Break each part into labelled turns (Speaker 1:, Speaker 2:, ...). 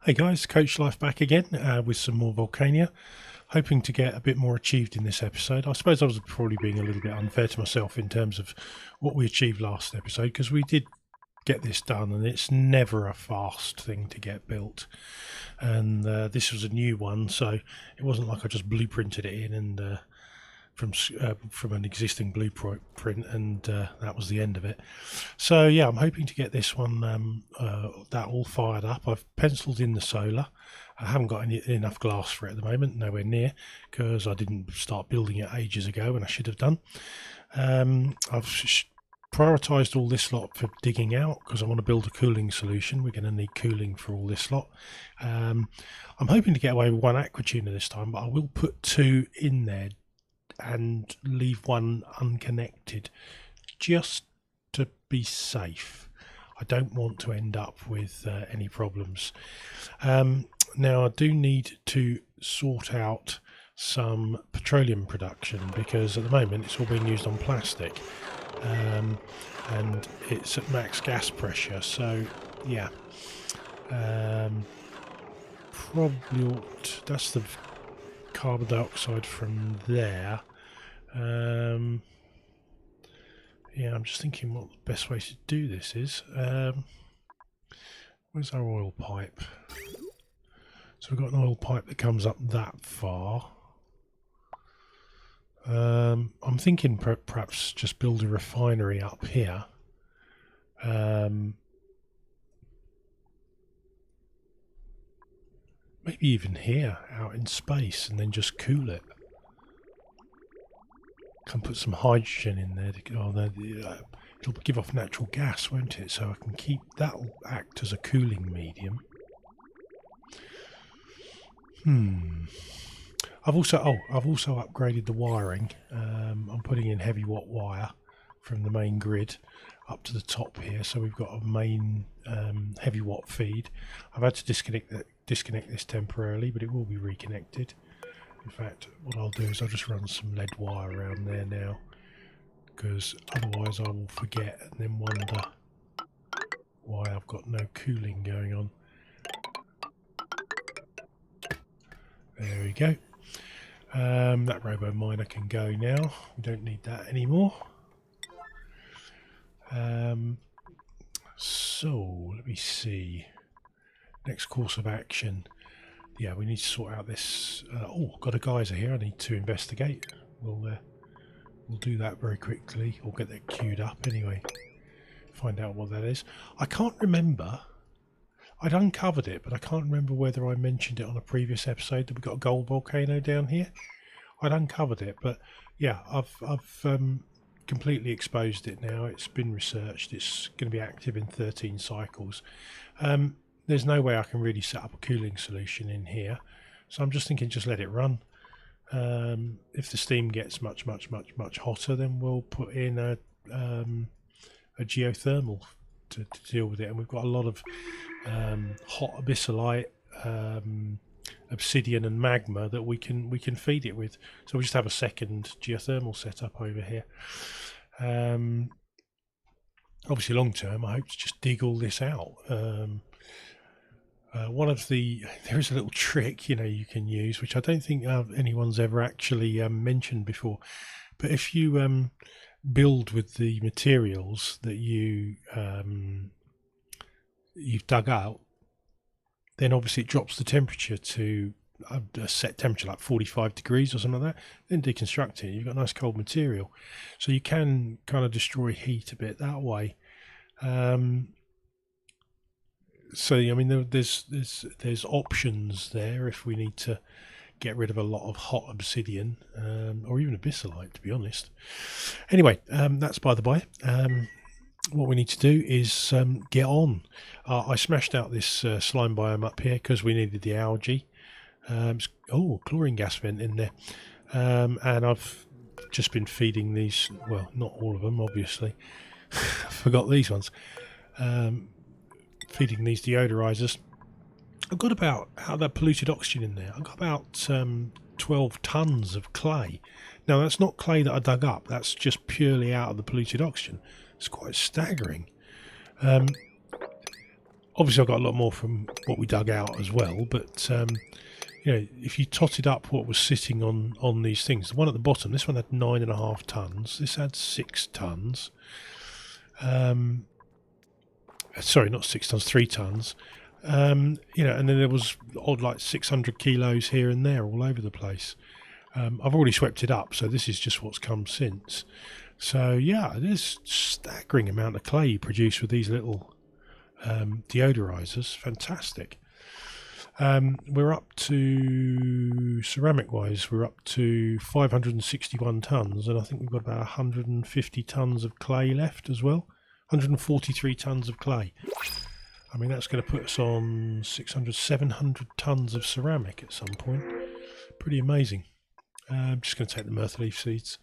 Speaker 1: Hey guys, Coach Life back again with some more Volcania. Hoping to get a bit more achieved in this episode. I suppose I was probably being a little bit unfair to myself in terms of what we achieved last episode, because we did get this done and it's never a fast thing to get built. And this was a new one, so it wasn't like I just blueprinted it in and from an existing blueprint, and that was the end of it. So yeah, I'm hoping to get this one that all fired up. I've penciled in the solar. I haven't got enough glass for it at the moment, nowhere near, because I didn't start building it ages ago, and I should have done. I've prioritised all this lot for digging out because I want to build a cooling solution. We're going to need cooling for all this lot. I'm hoping to get away with one aqua tuner this time, but I will put two in there and leave one unconnected just to be safe. I don't want to end up with any problems. Now I do need to sort out some petroleum production because at the moment it's all being used on plastic, and it's at max gas pressure, so yeah, probably that's the carbon dioxide from there. Yeah, I'm just thinking what the best way to do this is. Where's our oil pipe? So we've got an oil pipe that comes up that far. I'm thinking perhaps just build a refinery up here. Maybe even here, out in space, and then just cool it. Can put some hydrogen in there. It'll give off natural gas, won't it? So I can keep that'll act as a cooling medium. I've also upgraded the wiring. I'm putting in heavy watt wire from the main grid up to the top here, so we've got a main heavy watt feed. I've had to disconnect this temporarily, but it will be reconnected. In fact, what I'll do is I'll just run some lead wire around there now, because otherwise I will forget and then wonder why I've got no cooling going on. There we go. That robo miner can go now. We don't need that anymore. So let me see. Next course of action. Yeah, we need to sort out this. Got a geyser here. I need to investigate. We'll do that very quickly. We'll get that queued up anyway. Find out what that is. I can't remember. I'd uncovered it, but I can't remember whether I mentioned it on a previous episode that we've got a gold volcano down here. I'd uncovered it, but yeah, I've completely exposed it now. It's been researched. It's going to be active in 13 cycles. There's no way I can really set up a cooling solution in here, so I'm just thinking just let it run. If the steam gets much hotter, then we'll put in a geothermal to deal with it. And we've got a lot of hot abyssalite, obsidian and magma that we can feed it with, so we just have a second geothermal setup over here. Obviously long term I hope to just dig all this out. There is a little trick you can use, which I don't think anyone's ever actually mentioned before, but if you build with the materials that you've dug out, then obviously it drops the temperature to a set temperature like 45 degrees or something like that. Then deconstruct it, you've got nice cold material, so you can kind of destroy heat a bit that way. So I mean, there's options there if we need to get rid of a lot of hot obsidian, or even abyssalite, to be honest. Anyway, that's by the by. What we need to do is get on. I smashed out this slime biome up here because we needed the algae. Chlorine gas vent in there, and I've just been feeding these. Well, not all of them, obviously. I forgot these ones. Feeding these deodorizers. I've got about, out of that polluted oxygen in there, I've got about 12 tons of clay. Now that's not clay that I dug up, that's just purely out of the polluted oxygen. It's quite staggering. obviously I've got a lot more from what we dug out as well, but if you totted up what was sitting on these things, the one at the bottom, this one had 9.5 tons, this had 6 tons. Sorry, not 6 tons, 3 tons. And then there was odd like 600 kilos here and there all over the place. I've already swept it up, so this is just what's come since. So yeah, there's staggering amount of clay produced with these little deodorizers. Fantastic. We're up to, ceramic wise, we're up to 561 tons, and I think we've got about 150 tons of clay left as well. 143 tons of clay. I mean, that's going to put us on 600, 700 tons of ceramic at some point. Pretty amazing. I'm just going to take the myrtle leaf seeds.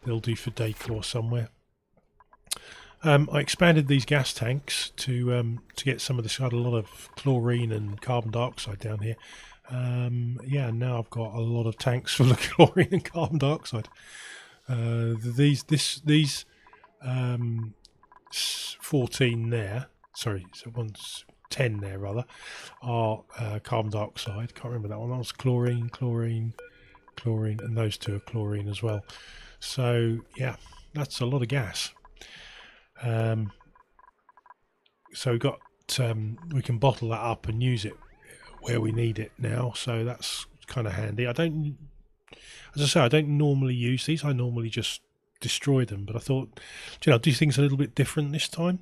Speaker 1: They'll do for decor somewhere. I expanded these gas tanks to get some of this. I had a lot of chlorine and carbon dioxide down here. Yeah, now I've got a lot of tanks full of chlorine and carbon dioxide. These 14 there. Sorry, so one's 10 there rather. Are carbon dioxide. Can't remember that one. That was chlorine, and those two are chlorine as well. So yeah, that's a lot of gas. So we've got we can bottle that up and use it where we need it now, so that's kind of handy. As I say, I don't normally use these. I normally just destroy them, but I thought, do things a little bit different this time,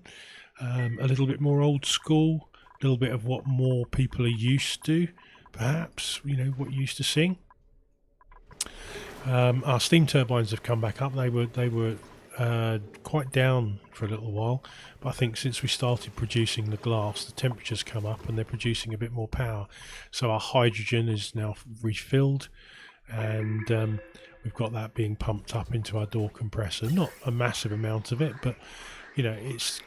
Speaker 1: a little bit more old school, a little bit of what more people are used to, perhaps, what you used to seeing. Our steam turbines have come back up. They were quite down for a little while, but I think since we started producing the glass, the temperature's come up and they're producing a bit more power. So our hydrogen is now refilled, and we've got that being pumped up into our door compressor. Not a massive amount of it, but it's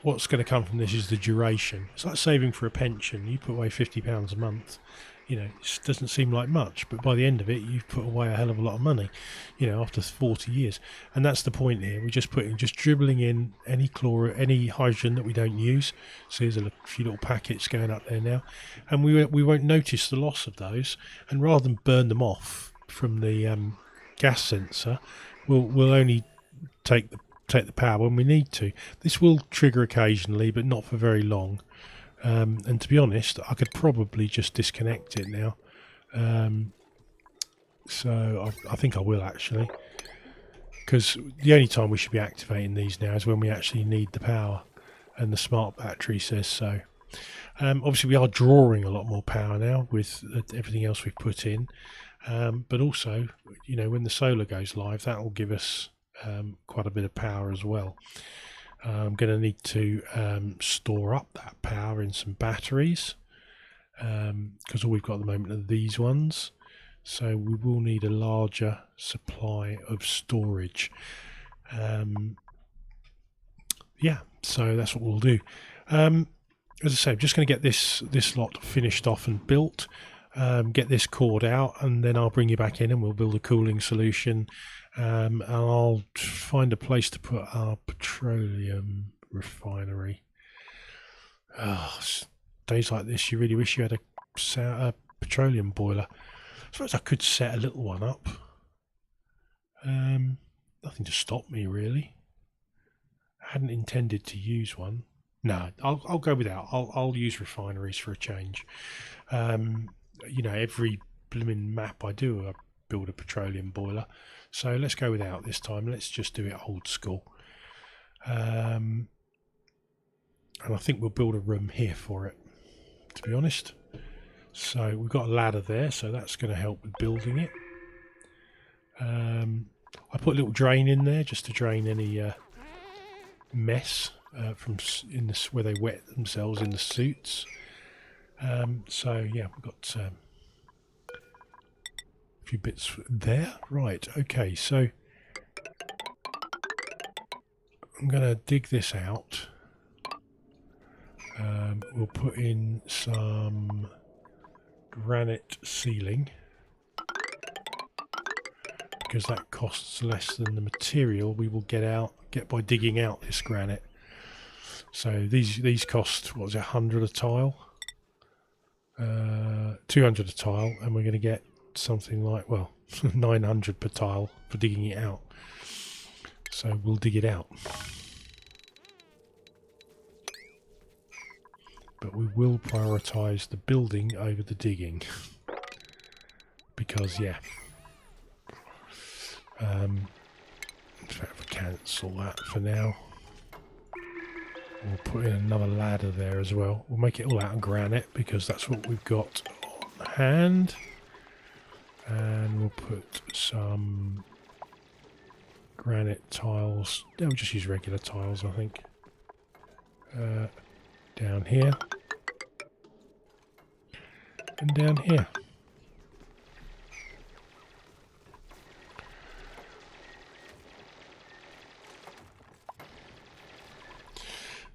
Speaker 1: what's going to come from this is the duration. It's like saving for a pension. You put away £50 a month. It doesn't seem like much, but by the end of it, you've put away a hell of a lot of money, after 40 years. And that's the point here. We're just dribbling in any hydrogen that we don't use. So there's a few little packets going up there now. And we won't notice the loss of those. And rather than burn them off from the gas sensor, we'll only take the power when we need to. This will trigger occasionally, but not for very long. And to be honest, I could probably just disconnect it now. So I think I will, actually, because the only time we should be activating these now is when we actually need the power, and the smart battery says so. Obviously we are drawing a lot more power now with everything else we've put in, but also when the solar goes live, that will give us quite a bit of power as well. I'm going to need to store up that power in some batteries, because all we've got at the moment are these ones. So we will need a larger supply of storage. Yeah, so that's what we'll do. As I say, I'm just going to get this lot finished off and built, get this cord out, and then I'll bring you back in and we'll build a cooling solution. And I'll find a place to put our petroleum refinery. Days like this, you really wish you had a petroleum boiler. I suppose I could set a little one up. Nothing to stop me, really. I hadn't intended to use one. No, I'll go without. I'll use refineries for a change. Every blooming map I do, I build a petroleum boiler. So let's go without this time. Let's just do it old school. And I think we'll build a room here for it, to be honest. So we've got a ladder there, so that's going to help with building it. I put a little drain in there just to drain any mess from where they wet themselves in the suits. So yeah, we've got few bits there. Right, okay, so I'm going to dig this out. We'll put in some granite ceiling, because that costs less than the material we will get by digging out this granite. So these cost, what was it, 100 a tile? 200 a tile, and we're going to get something like, well, 900 per tile for digging it out. So we'll dig it out. But we will prioritise the building over the digging. Because, yeah. In fact, we cancel that for now. We'll put in another ladder there as well. We'll make it all out of granite because that's what we've got on hand. And we'll put some granite tiles. We'll just use regular tiles, I think. Down here. And down here.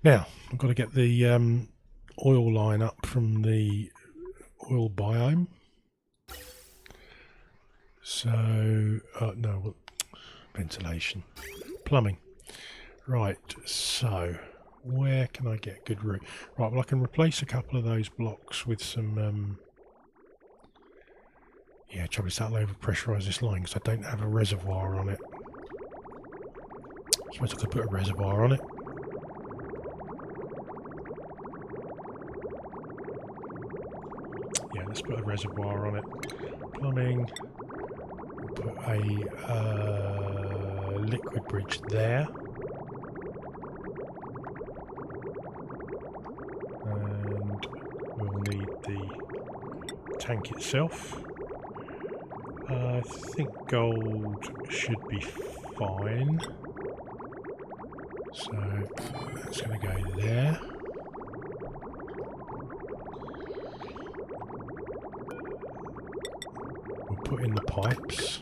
Speaker 1: Now, I've got to get the oil line up from the oil biome. So, no, ventilation. Plumbing. Right, so, where can I get good route? Right, well I can replace a couple of those blocks with some... yeah, trouble is that'll over-pressurise this line because I don't have a reservoir on it. I suppose I could put a reservoir on it. Yeah, let's put a reservoir on it. Plumbing. Put a liquid bridge there. And we'll need the tank itself. I think gold should be fine. So that's going to go there. Put in the pipes.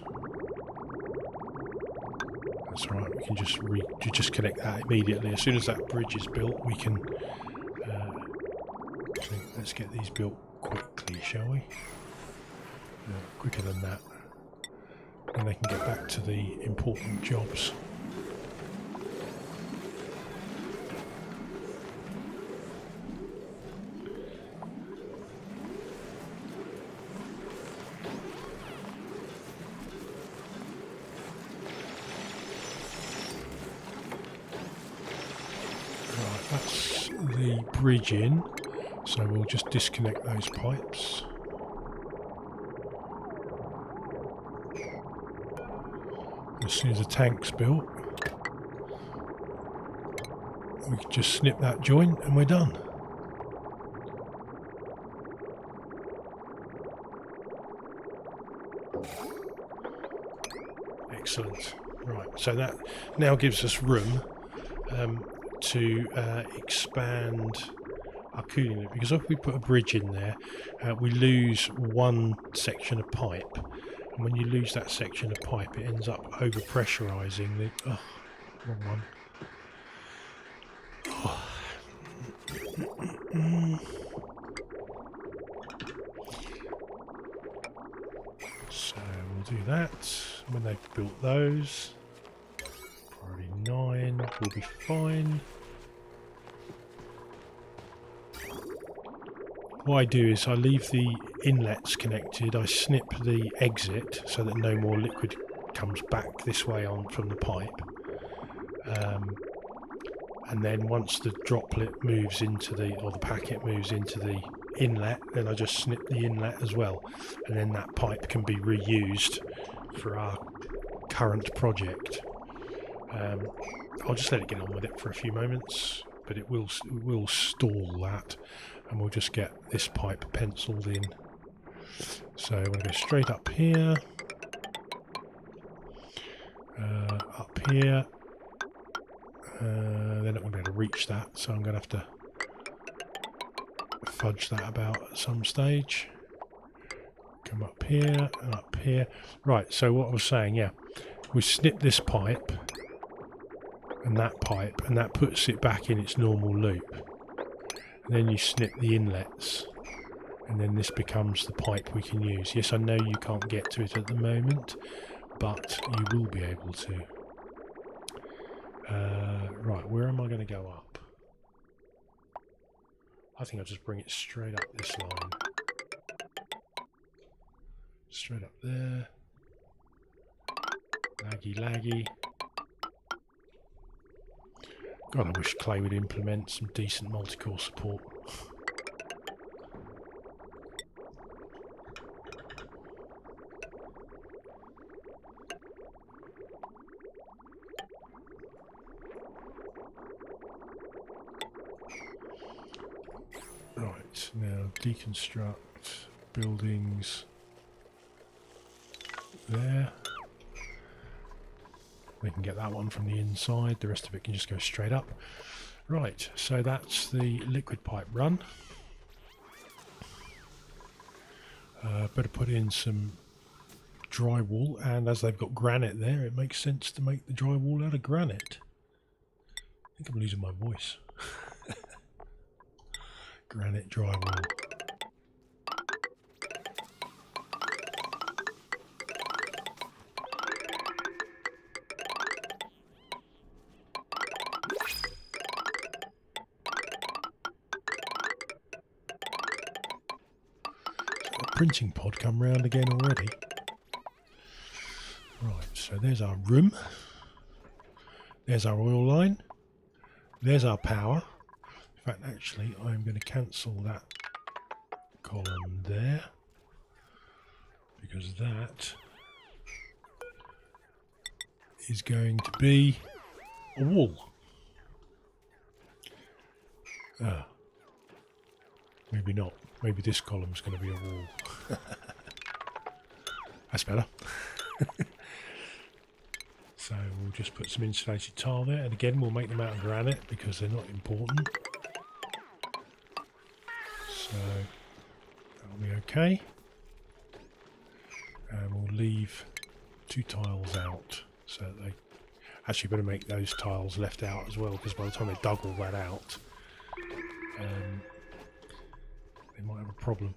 Speaker 1: That's all right. We can just connect that immediately. As soon as that bridge is built, we can. Let's get these built quickly, shall we? Quicker than that, and they can get back to the important jobs. That's the bridge in, so we'll just disconnect those pipes. As soon as the tank's built, we can just snip that joint and we're done. Excellent. Right, so that now gives us room to expand our cooling loop, because if we put a bridge in there, we lose one section of pipe, and when you lose that section of pipe, it ends up over pressurizing the wrong one. So we'll do that when they've built those. Priority 9 will be fine. What I do is I leave the inlets connected, I snip the exit so that no more liquid comes back this way on from the pipe. And then once the droplet moves into the packet moves into the inlet, then I just snip the inlet as well. And then that pipe can be reused for our current project. I'll just let it get on with it for a few moments, but it will stall that, and we'll just get this pipe penciled in. So we're going to go straight up here, up here. They're not going to be able to reach that, so I'm going to have to fudge that about at some stage. Come up here and up here. Right, so what I was saying, yeah, we snip this pipe and that puts it back in its normal loop. And then you snip the inlets, and then this becomes the pipe we can use. Yes, I know you can't get to it at the moment, but you will be able to. Right, where am I going to go up? I think I'll just bring it straight up this line. Straight up there. Laggy, laggy. God, I wish Clay would implement some decent multi-core support. Right, now deconstruct buildings there. We can get that one from the inside, the rest of it can just go straight up. Right, so that's the liquid pipe run. Better put in some drywall, and as they've got granite there, it makes sense to make the drywall out of granite. I think I'm losing my voice. Granite drywall. Printing pod come round again already. Right, so there's our room. There's our oil line. There's our power. In fact, actually, I'm going to cancel that column there, because that is going to be a wall. Maybe not. Maybe this column's going to be a wall. That's better. So we'll just put some insulated tile there, and again we'll make them out of granite because they're not important. So that'll be okay. And we'll leave 2 tiles out, so they actually better make those tiles left out as well, because by the time they dug all that out, they might have a problem.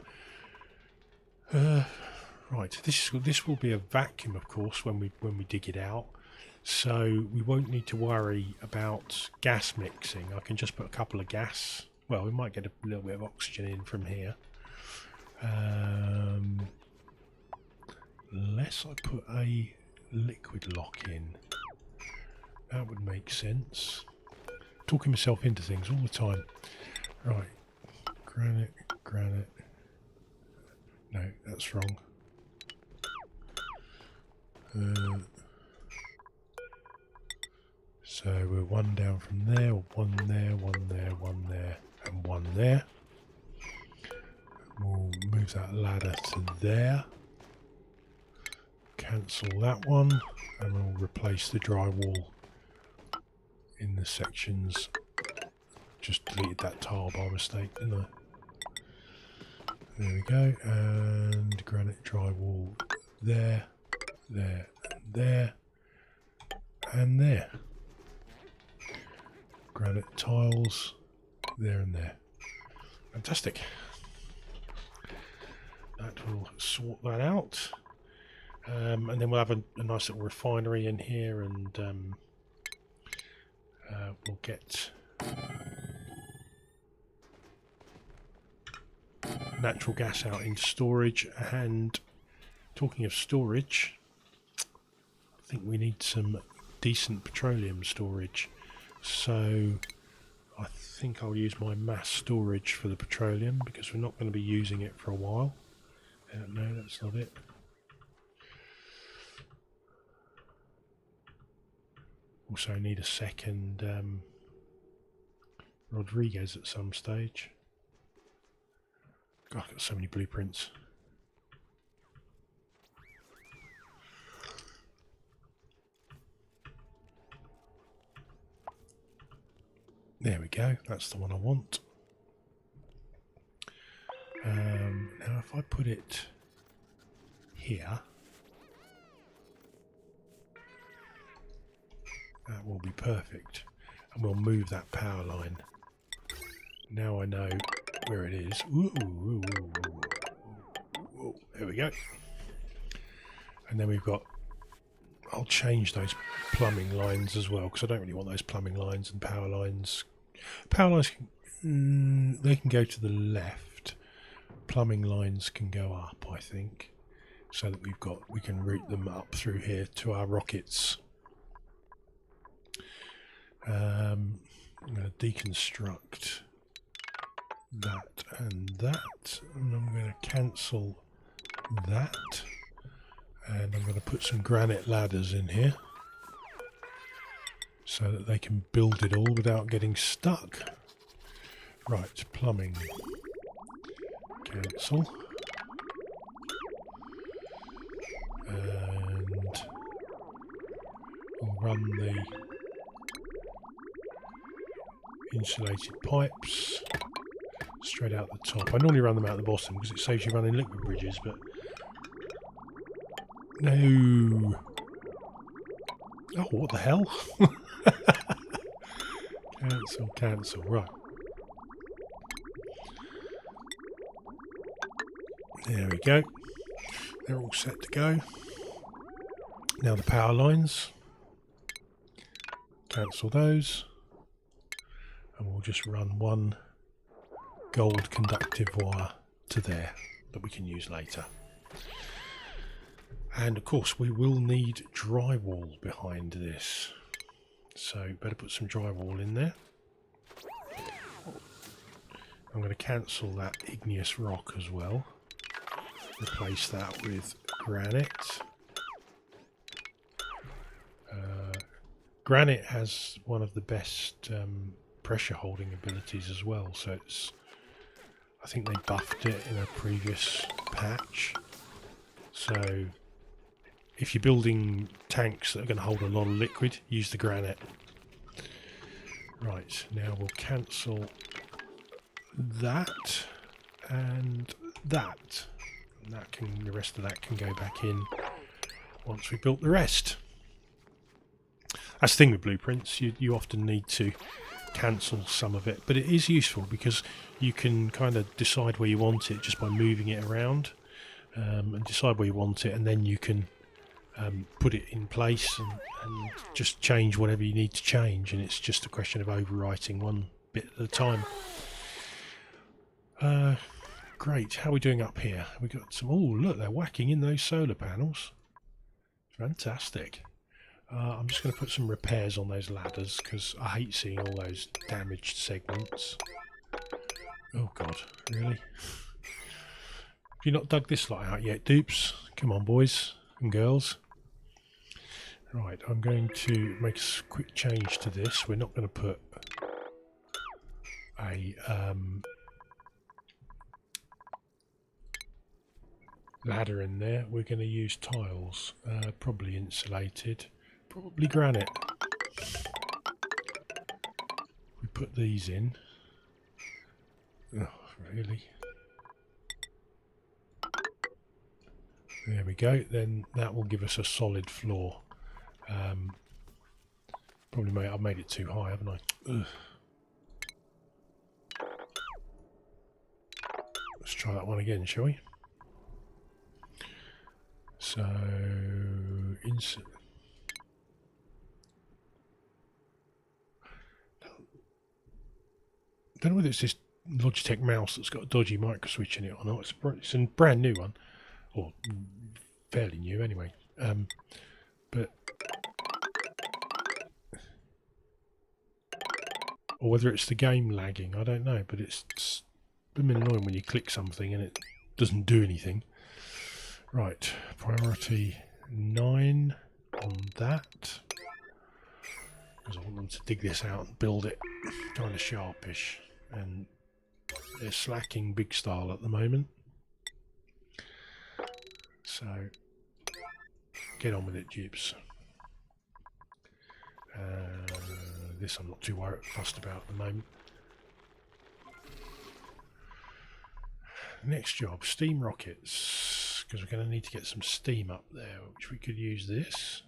Speaker 1: Right, this will be a vacuum, of course, when we dig it out, so we won't need to worry about gas mixing. I can just put a couple of gas. Well, we might get a little bit of oxygen in from here. Unless I put a liquid lock in, that would make sense. Talking myself into things all the time. Right, granite, granite. No, that's wrong. So we're 1 down from there, 1 there, 1 there, 1 there, and 1 there. We'll move that ladder to there. Cancel that one, and we'll replace the drywall in the sections. Just deleted that tile by mistake, didn't I? There we go, and granite drywall there, there, and there, and there. Granite tiles there and there. Fantastic. That will sort that out. And then we'll have a nice little refinery in here, and we'll get natural gas out into storage. And talking of storage, I think we need some decent petroleum storage, so I think I'll use my mass storage for the petroleum, because we're not going to be using it for a while. No, that's not it. Also need a second Rodriguez at some stage. God, I've got so many blueprints. There we go, that's the one I want. Now if I put it here, that will be perfect, and we'll move that power line. Now I know where it is. Ooh, ooh, ooh, ooh. There we go. And then we've got, I'll change those plumbing lines as well, because I don't really want those plumbing lines and power lines. Power lines They can go to the left. Plumbing lines can go up, I think, so that we can route them up through here to our rockets. I'm going to deconstruct that and that, and I'm going to cancel that, and I'm going to put some granite ladders in here so that they can build it all without getting stuck. Right, plumbing, cancel, and I'll run the insulated pipes straight out the top. I normally run them out the bottom because it saves you running liquid bridges, but no. Oh, what the hell? Cancel, right. There we go. They're all set to go. Now the power lines. Cancel those. And we'll just run one gold conductive wire to there that we can use later. And of course we will need drywall behind this, so better put some drywall in there. I'm going to cancel that igneous rock as well, replace that with granite. Granite has one of the best pressure holding abilities as well, so I think they buffed it in a previous patch. So if you're building tanks that are going to hold a lot of liquid, use the granite. Right, now we'll cancel that and that. And the rest of that can go back in once we've built the rest. That's the thing with blueprints, you often need to cancel some of it, but it is useful because you can kind of decide where you want it just by moving it around, and decide where you want it, and then you can put it in place and just change whatever you need to change, and it's just a question of overwriting one bit at a time. Great, how are we doing up here? We got some, oh look, they're whacking in those solar panels. Fantastic. I'm just going to put some repairs on those ladders because I hate seeing all those damaged segments. Oh god, really? Have you not dug this lot out yet, dupes? Come on, boys and girls. Right, I'm going to make a quick change to this. We're not going to put a ladder in there. We're going to use tiles, probably insulated. Probably granite. We put these in. Oh, really? There we go. Then that will give us a solid floor. Probably I've made it too high, haven't I? Ugh. Let's try that one again, shall we? So, I don't know whether it's this Logitech mouse that's got a dodgy micro switch in it or not. It's a brand new one, or fairly new anyway. But or whether it's the game lagging, I don't know. But it's been annoying when you click something and it doesn't do anything. Right, priority 9 on that. Because I want them to dig this out and build it kind of sharpish. And they're slacking big style at the moment. So, get on with it, dupes. This I'm not too fussed about at the moment. Next job, steam rockets. Because we're going to need to get some steam up there, which we could use this.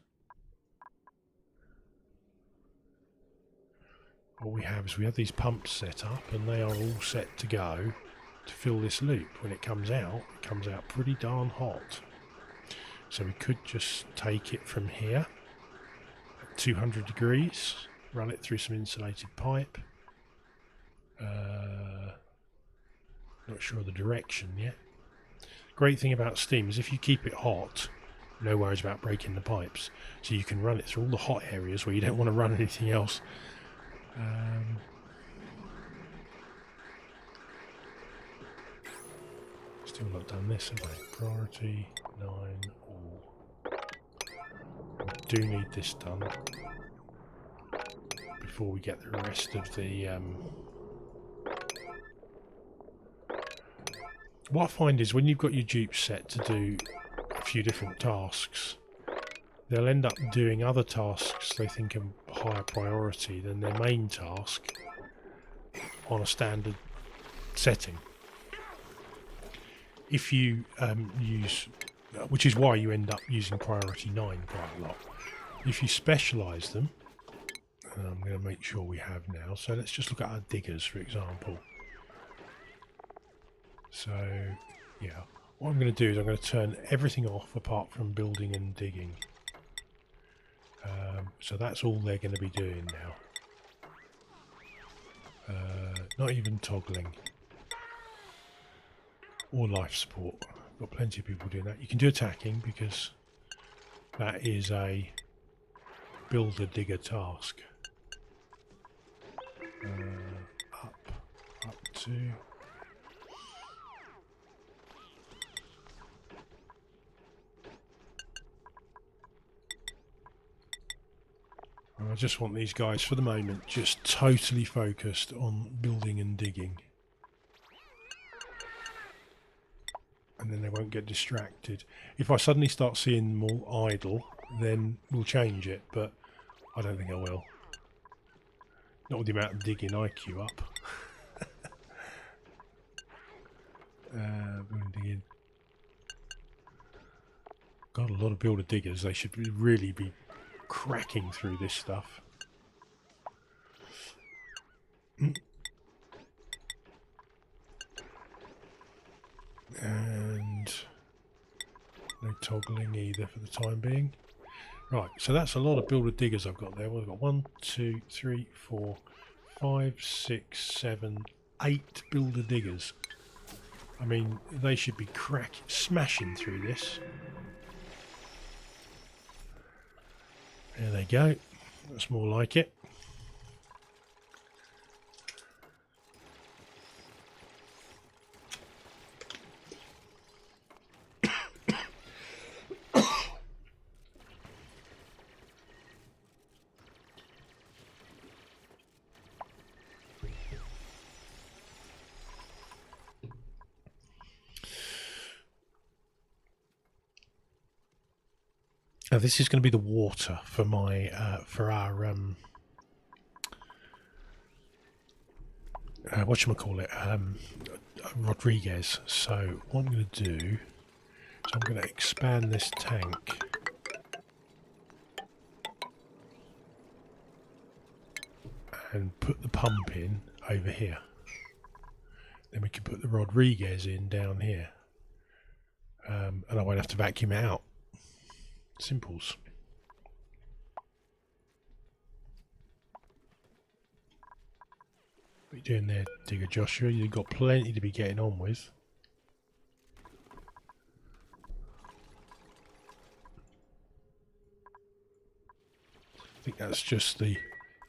Speaker 1: What we have is we have these pumps set up and they are all set to go to fill this loop. When it comes out pretty darn hot. So we could just take it from here at 200 degrees, run it through some insulated pipe, Not sure of the direction yet. Great thing about steam is if you keep it hot, no worries about breaking the pipes. So you can run it through all the hot areas where you don't want to run anything else. Still not done this, have I? Priority 9 all. We do need this done before we get the rest of the... What I find is when you've got your dupes set to do a few different tasks, they'll end up doing other tasks they think are higher priority than their main task on a standard setting. If you use, which is why you end up using priority 9 quite a lot. If you specialise them, and I'm going to make sure we have now, so let's just look at our diggers for example. So yeah, what I'm going to do is I'm going to turn everything off apart from building and digging. So that's all they're going to be doing now. Not even toggling. Or life support. Got plenty of people doing that. You can do attacking because that is a builder digger task. Up to... I just want these guys for the moment just totally focused on building and digging. And then they won't get distracted. If I suddenly start seeing them all idle, then we'll change it, but I don't think I will. Not with the amount of digging I queue up. Digging. Got a lot of builder diggers. They should really be cracking through this stuff. And no toggling either for the time being. Right, so that's a lot of builder diggers I've got there. Well, I've got 1, 2, 3, 4, 5, 6, 7, 8 builder diggers. I mean, they should be smashing through this. There they go. That's more like it. Now this is going to be the water for my for our whatchamacallit, Rodriguez. So what I'm going to do is I'm going to expand this tank and put the pump in over here. Then we can put the Rodriguez in down here, and I won't have to vacuum it out. Simples. What are you doing there, Digger Joshua? You've got plenty to be getting on with. I think that's just the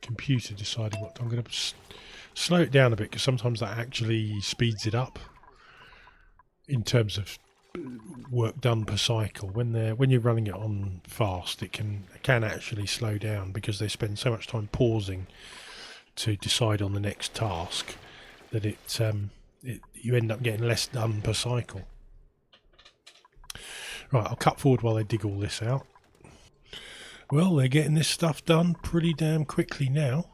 Speaker 1: computer deciding what. I'm going to slow it down a bit because sometimes that actually speeds it up in terms of work done per cycle. When you're running it on fast, it can actually slow down because they spend so much time pausing to decide on the next task that you end up getting less done per cycle. Right, I'll cut forward while they dig all this out. Well, they're getting this stuff done pretty damn quickly now.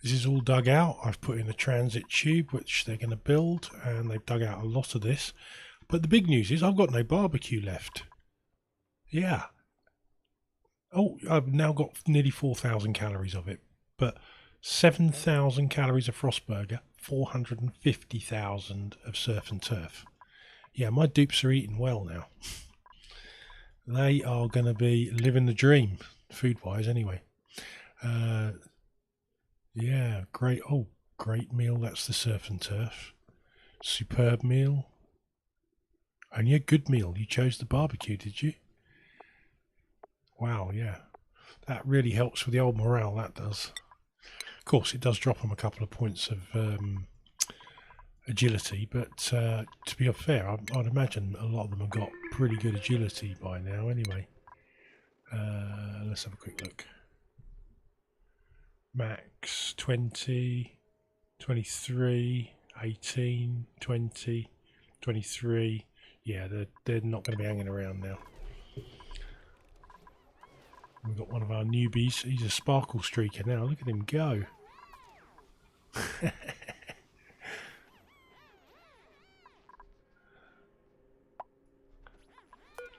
Speaker 1: This is all dug out. I've put in a transit tube which they're going to build, and they've dug out a lot of this. But the big news is I've got no barbecue left. Yeah. Oh, I've now got nearly 4,000 calories of it. But 7,000 calories of Frostburger, 450,000 of Surf and Turf. Yeah, my dupes are eating well now. They are going to be living the dream, food-wise anyway. Yeah, great. Oh, Great meal, that's the surf and turf. Superb meal. Only a good meal. You chose the barbecue, did you? Wow, yeah. That really helps with the old morale, that does. Of course, it does drop them a couple of points of agility, but to be fair, I'd imagine a lot of them have got pretty good agility by now anyway. Let's have a quick look. Max 20, 23, 18, 20, 23. Yeah, they're not going to be hanging around now. We've got one of our newbies. He's a sparkle streaker now. Look at him go.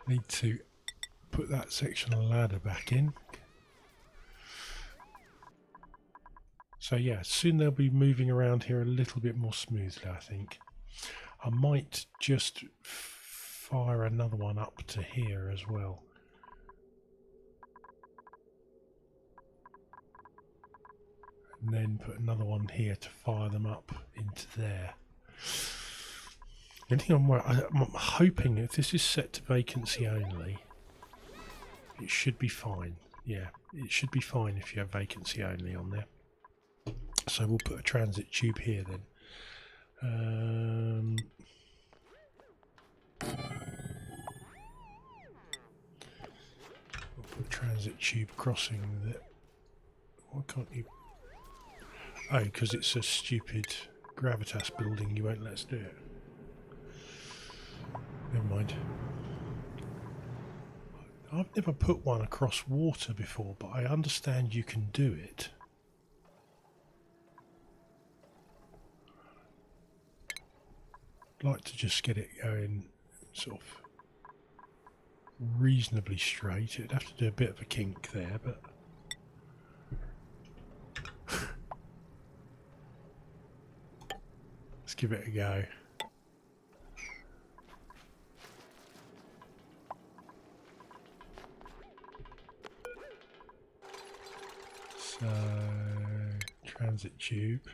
Speaker 1: Need to put that section of ladder back in. So yeah, soon they'll be moving around here a little bit more smoothly, I think. I might just fire another one up to here as well. And then put another one here to fire them up into there. The only thing I'm hoping, if this is set to vacancy only, it should be fine. Yeah, it should be fine if you have vacancy only on there. So we'll put a transit tube here then. We'll put a transit tube crossing with it. Why can't you? Oh, because it's a stupid gravitas building, you won't let us do it. Never mind. I've never put one across water before, but I understand you can do it. I'd like to just get it going sort of reasonably straight. It'd have to do a bit of a kink there, but let's give it a go. So, transit tube.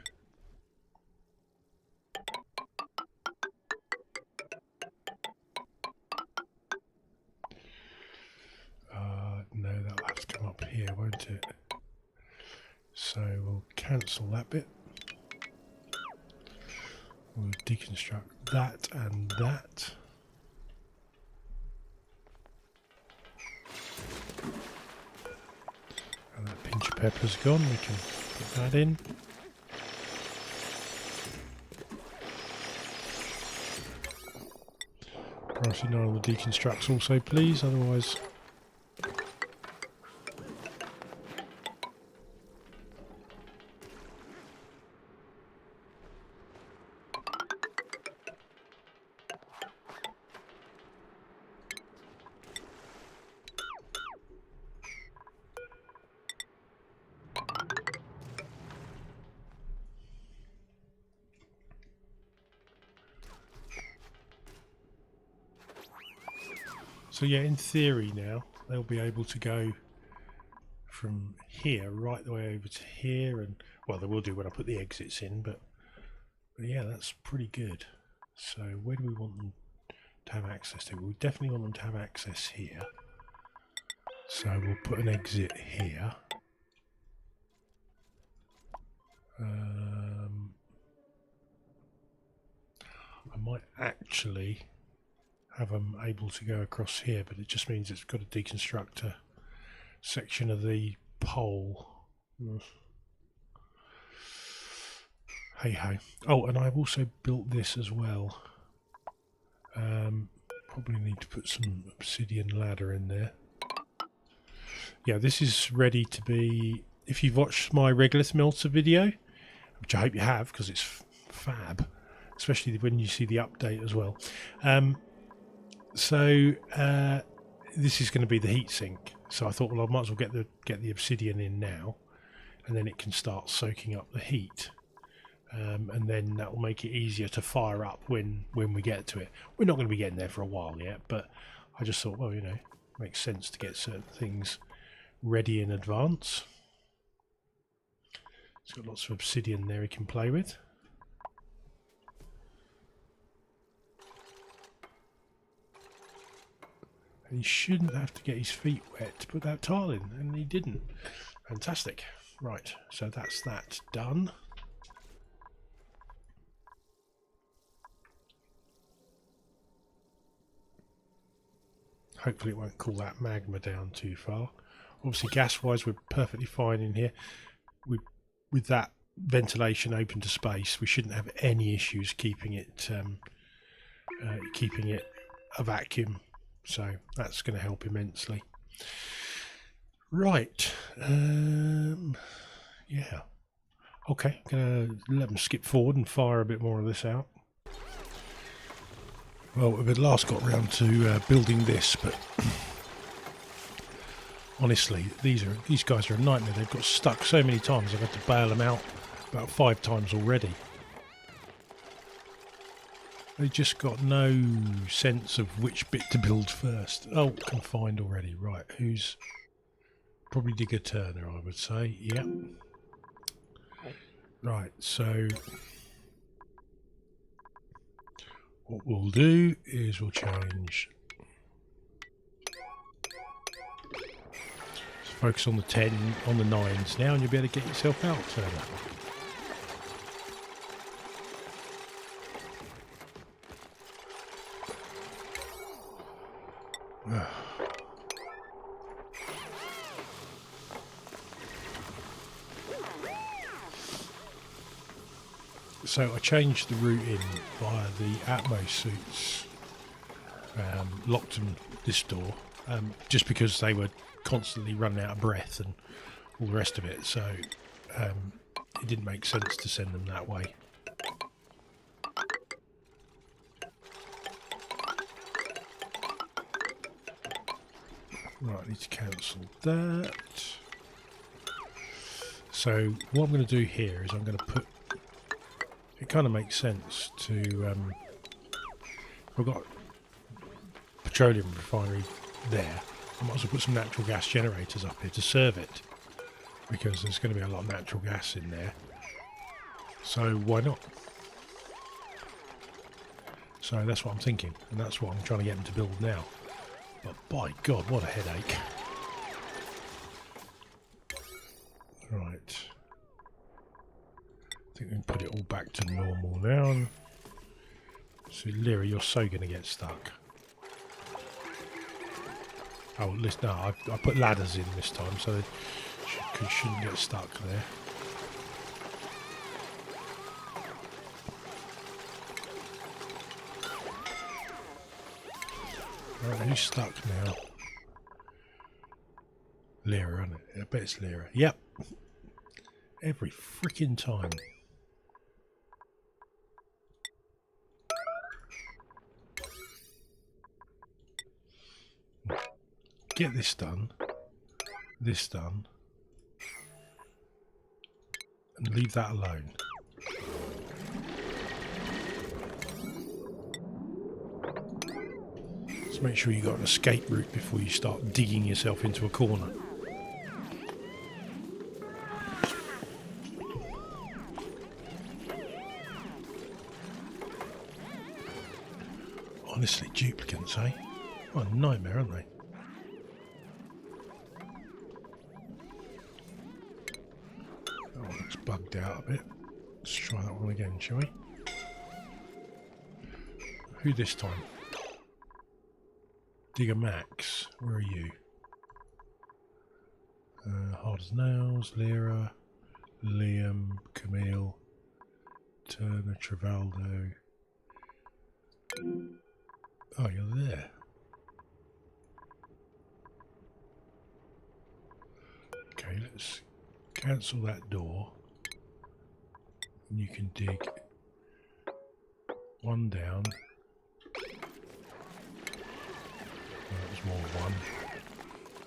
Speaker 1: No, that'll have to come up here, won't it? So we'll cancel that bit. We'll deconstruct that and that. And that pinch of pepper's gone, we can put that in. Priority 9 on the deconstructs also, please, otherwise. So yeah, in theory now, they'll be able to go from here right the way over to here, and well, they will do when I put the exits in, but yeah, that's pretty good. So where do we want them to have access to? We definitely want them to have access here. So we'll put an exit here. I might actually have them able to go across here, but it just means it's got to deconstruct a section of the pole. Hey ho. Oh, and I've also built this as well. Probably need to put some obsidian ladder in there. Yeah, this is ready to be, if you've watched my regolith melter video, which I hope you have because it's fab, especially when you see the update as well. So this is going to be the heatsink. So I thought, well, I might as well get the obsidian in now, and then it can start soaking up the heat, and then that will make it easier to fire up when we get to it. We're not going to be getting there for a while yet, but I just thought, well, you know, makes sense to get certain things ready in advance. He's got lots of obsidian there he can play with. And he shouldn't have to get his feet wet to put that tile in, and he didn't. Fantastic. Right, so that's that done. Hopefully it won't cool that magma down too far. Obviously gas-wise we're perfectly fine in here. With that ventilation open to space, we shouldn't have any issues keeping it a vacuum. So that's going to help immensely. Right. Yeah. Okay, I'm going to let them skip forward and fire a bit more of this out. Well, we've at last got round to building this, but honestly, these guys are a nightmare. They've got stuck so many times. I've had to bail them out about 5 times already. They just got no sense of which bit to build first. Oh, confined already. Right, who's probably Digger Turner, I would say. Yep. Right, so what we'll do is we'll change. Let's focus on the 10, on the 9s now, and you'll be able to get yourself out, Turner. So I changed the route in via the Atmos suits, locked them this door, just because they were constantly running out of breath and all the rest of it, so it didn't make sense to send them that way. Right, I need to cancel that. So what I'm going to do here is I'm going to put, it kind of makes sense to, I've got petroleum refinery there, I might as well put some natural gas generators up here to serve it, because there's going to be a lot of natural gas in there, so why not? So that's what I'm thinking, and that's what I'm trying to get them to build now. But by God, what a headache. Right. I think we can put it all back to normal now. So Lyra, you're so going to get stuck. Oh, listen, no, I put ladders in this time, so they shouldn't get stuck there. Right, who's stuck now? Lyra, isn't it? I bet it's Lyra. Yep. Every freaking time. Get this done, and leave that alone. Just make sure you got an escape route before you start digging yourself into a corner. Honestly, duplicates, eh? What a nightmare, aren't they? That one looks bugged out a bit. Let's try that one again, shall we? Who this time? Digger Max, where are you? Hard as Nails, Lyra, Liam, Camille, Turner, Travaldo. Oh, you're there. Okay, let's cancel that door. And you can dig one down. Oh, that was more than one.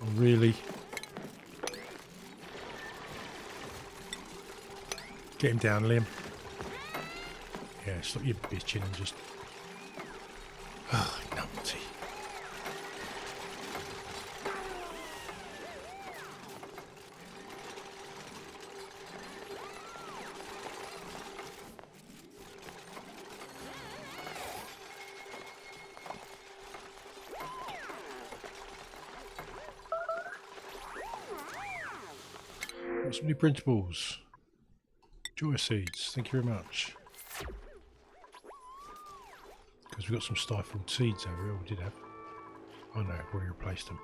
Speaker 1: Oh, really? Get him down, Liam. Yeah, stop your bitching and just... Ah, numpty. Got some new printables. Joy seeds, thank you very much. Because we've got some stifled seeds over here, we did have. Oh no, I've already replaced them.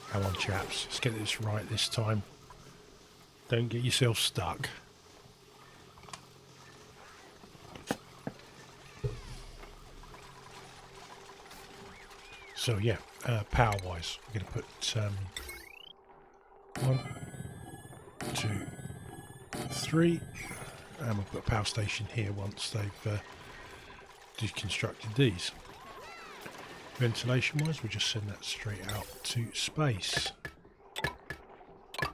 Speaker 1: Come on chaps, let's get this right this time. Don't get yourself stuck. So yeah, power wise, we're going to put 1, 2, 3, and we'll put a power station here once they've deconstructed these. Ventilation wise, we'll just send that straight out to space. I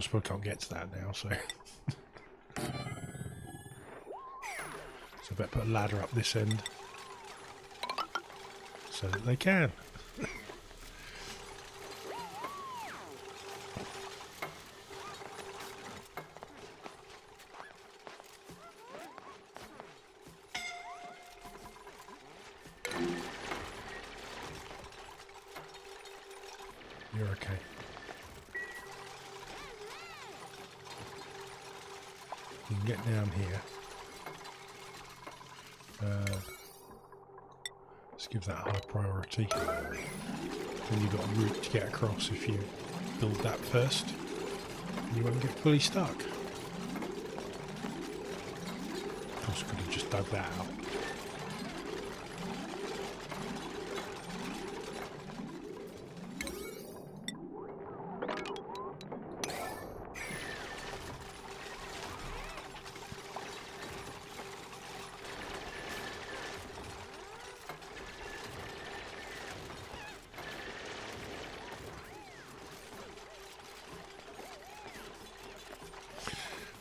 Speaker 1: suppose I can't get to that now, so so I better put a ladder up this end so that they can. You're okay. You can get down here. Let's give that high priority. Then you've got a route to get across if you build that first. And you won't get fully stuck. Of course, I could have just dug that out.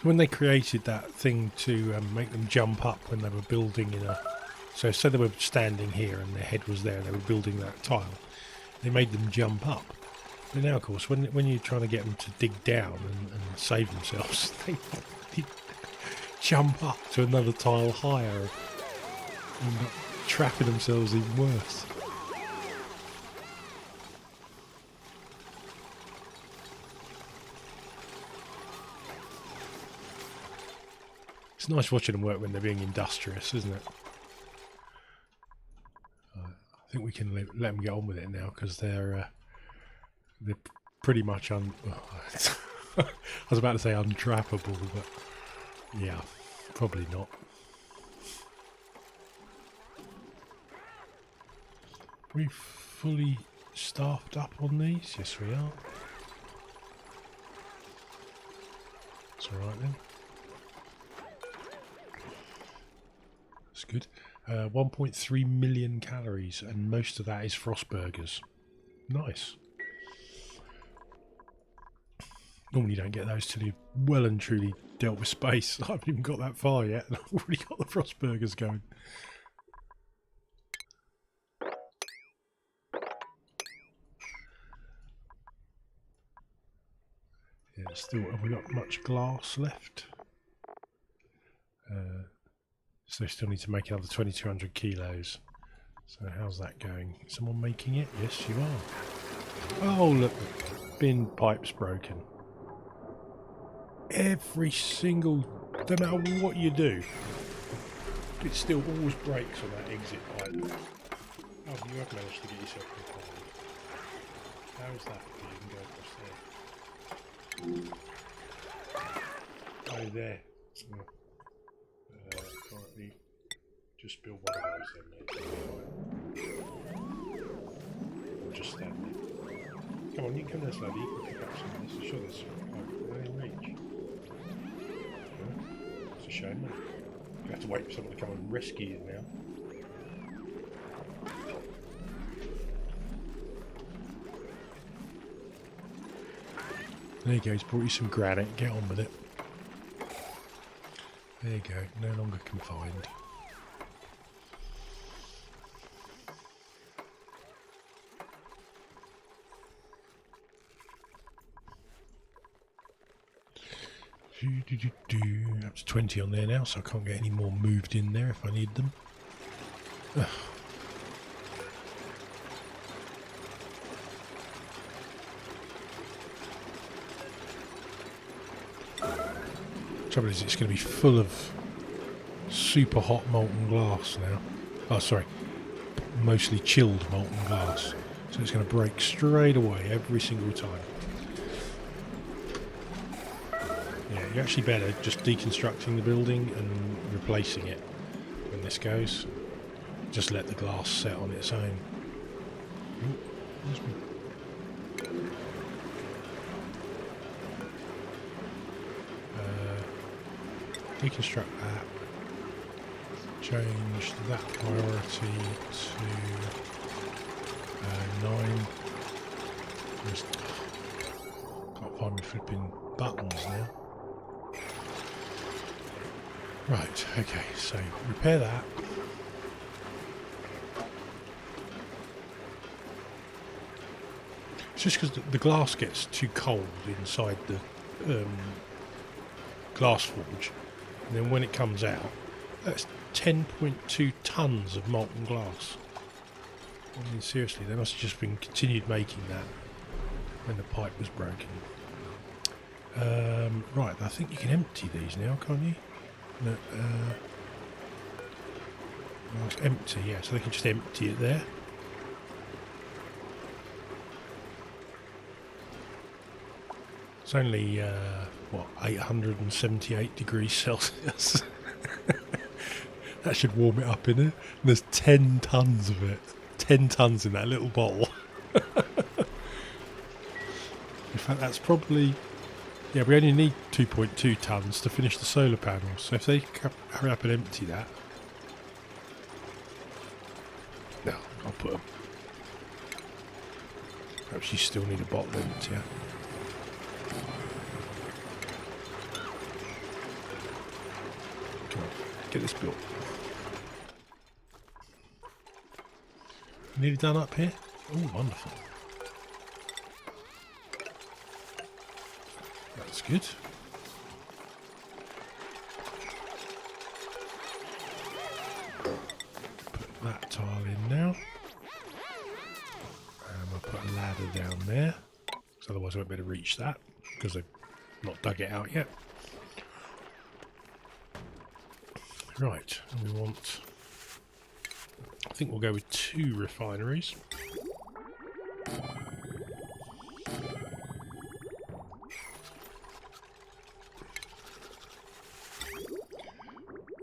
Speaker 1: When they created that thing to make them jump up when they were building in a... So say they were standing here and their head was there and they were building that tile, they made them jump up. But now, of course, when you're trying to get them to dig down and save themselves, they jump up to another tile higher and trapping themselves even worse. It's nice watching them work when they're being industrious, isn't it? I think we can let them get on with it now because they're pretty much I was about to say untrappable, but yeah, probably not. We fully staffed up on these? Yes, we are. That's all right then. That's good. 1.3 million calories, and most of that is frost burgers. Nice. Normally you don't get those till you've well and truly dealt with space. I haven't even got that far yet, and I've already got the frost burgers going. Yeah, still, have we got much glass left? So we still need to make another 2,200 kilos. So how's that going? Is someone making it? Yes, you are. Oh, look, the bin pipe's broken. Every single, no matter what you do, it still always breaks on that exit pipe. Oh, you have managed to get yourself confined. How is that? You can go across there. Oh, there. Currently, just build one of those then, mate. Or just stand there. Come on, you can come there slowly. You can pick up some of this. I'm sure there's within reach. It's a shame, mate. You have to wait for someone to come and rescue you now. There you go, he's brought you some granite. Get on with it. There you go, no longer confined. Up to 20 on there now, so I can't get any more moved in there if I need them. Trouble is, it's going to be full of super hot molten glass now. Oh, sorry, mostly chilled molten glass. So it's going to break straight away every single time. Yeah, you're actually better just deconstructing the building and replacing it when this goes. Just let the glass set on its own. Ooh, excuse me. Deconstruct that. Change that priority to 9. Can't find me flipping buttons now. Right, okay, so repair that. It's just because the glass gets too cold inside the glass forge, and then when it comes out, that's 10.2 tons of molten glass. I mean, seriously, they must have just been continued making that when the pipe was broken. Right, I think you can empty these now, can't you? No, well, it's empty, yeah, so they can just empty it there. It's only, what, 878 degrees Celsius. That should warm it up in it. And there's 10 tons of it. 10 tons in that little bottle. In fact, that's probably... Yeah, we only need 2.2 tons to finish the solar panels. So if they hurry up and empty that... No, I'll put them... Perhaps you still need a bottle emptier. Come on, get this built. Nearly done up here? Oh, wonderful. That's good. Put that tile in now. And we'll put a ladder down there. Because otherwise I won't be able to reach that. Because they've not dug it out yet. Right, and we want... I think we'll go with 2 refineries.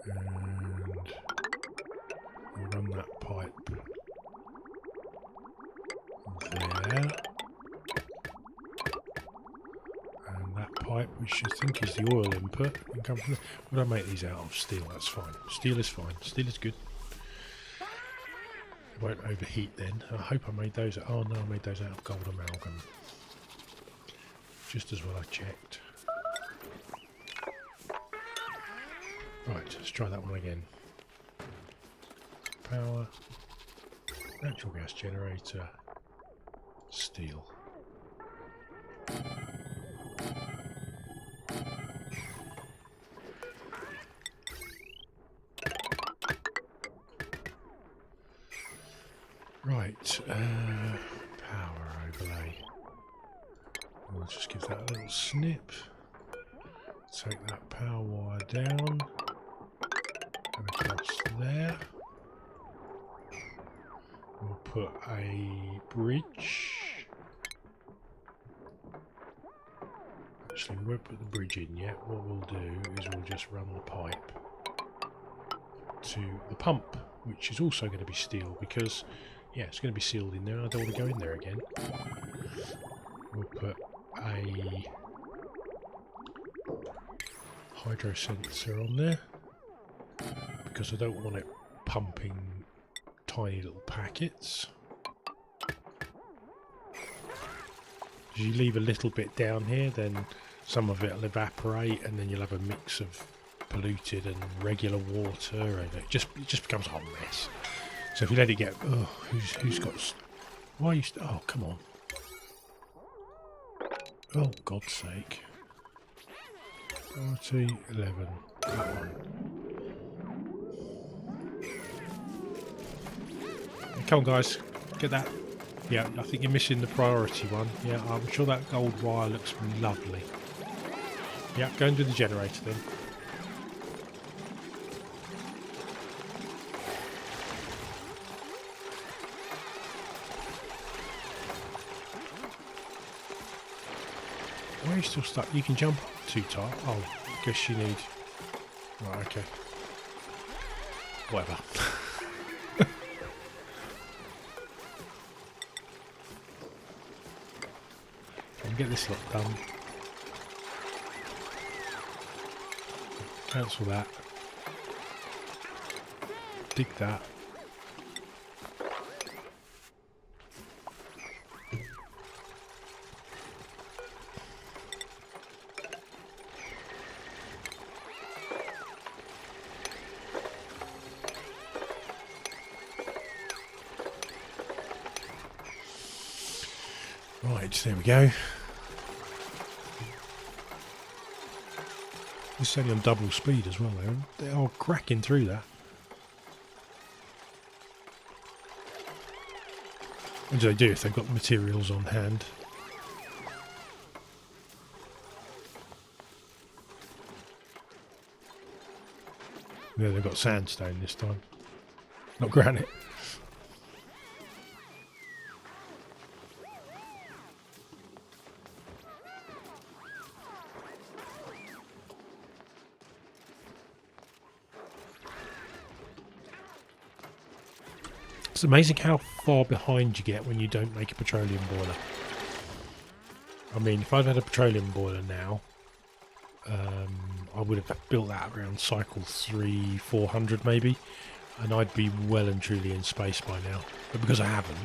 Speaker 1: And we'll run that pipe there. And that pipe, which I think is the oil input, can come from there. Would I make these out of steel? That's fine. Steel is fine. Steel is good. Won't overheat then. I hope I made those. Oh no, I made those out of gold amalgam. Just as well I checked. Right, let's try that one again. Power, natural gas generator, steel. Right, power overlay. We'll just give that a little snip. Take that power wire down and across there. We'll put a bridge. Actually, we won't put the bridge in yet. What we'll do is we'll just run the pipe to the pump, which is also going to be steel because, yeah, it's going to be sealed in there. I don't want to go in there again. We'll put a hydro sensor on there because I don't want it pumping tiny little packets. If you leave a little bit down here, then some of it will evaporate and then you'll have a mix of polluted and regular water and it just becomes a hot mess. So if you let it get... Oh, who's got... Why are you... Oh, come on. Oh, God's sake. 40, 11. That one. Come on, guys. Get that. Yeah, I think you're missing the priority one. Yeah, I'm sure that gold wire looks lovely. Yeah, go and do the generator then. Why are you still stuck? You can jump up too tight. Oh, I guess you need... Right, okay. Whatever. Can get this lot done. Cancel that. Dig that. Right, there we go. This is only on double speed as well, though. They are cracking through that. What do they do if they've got the materials on hand? Yeah, they've got sandstone this time, not granite. It's amazing how far behind you get when you don't make a petroleum boiler. I mean, if I'd had a petroleum boiler now, I would have built that around cycle 300-400 maybe, and I'd be well and truly in space by now. But because I haven't,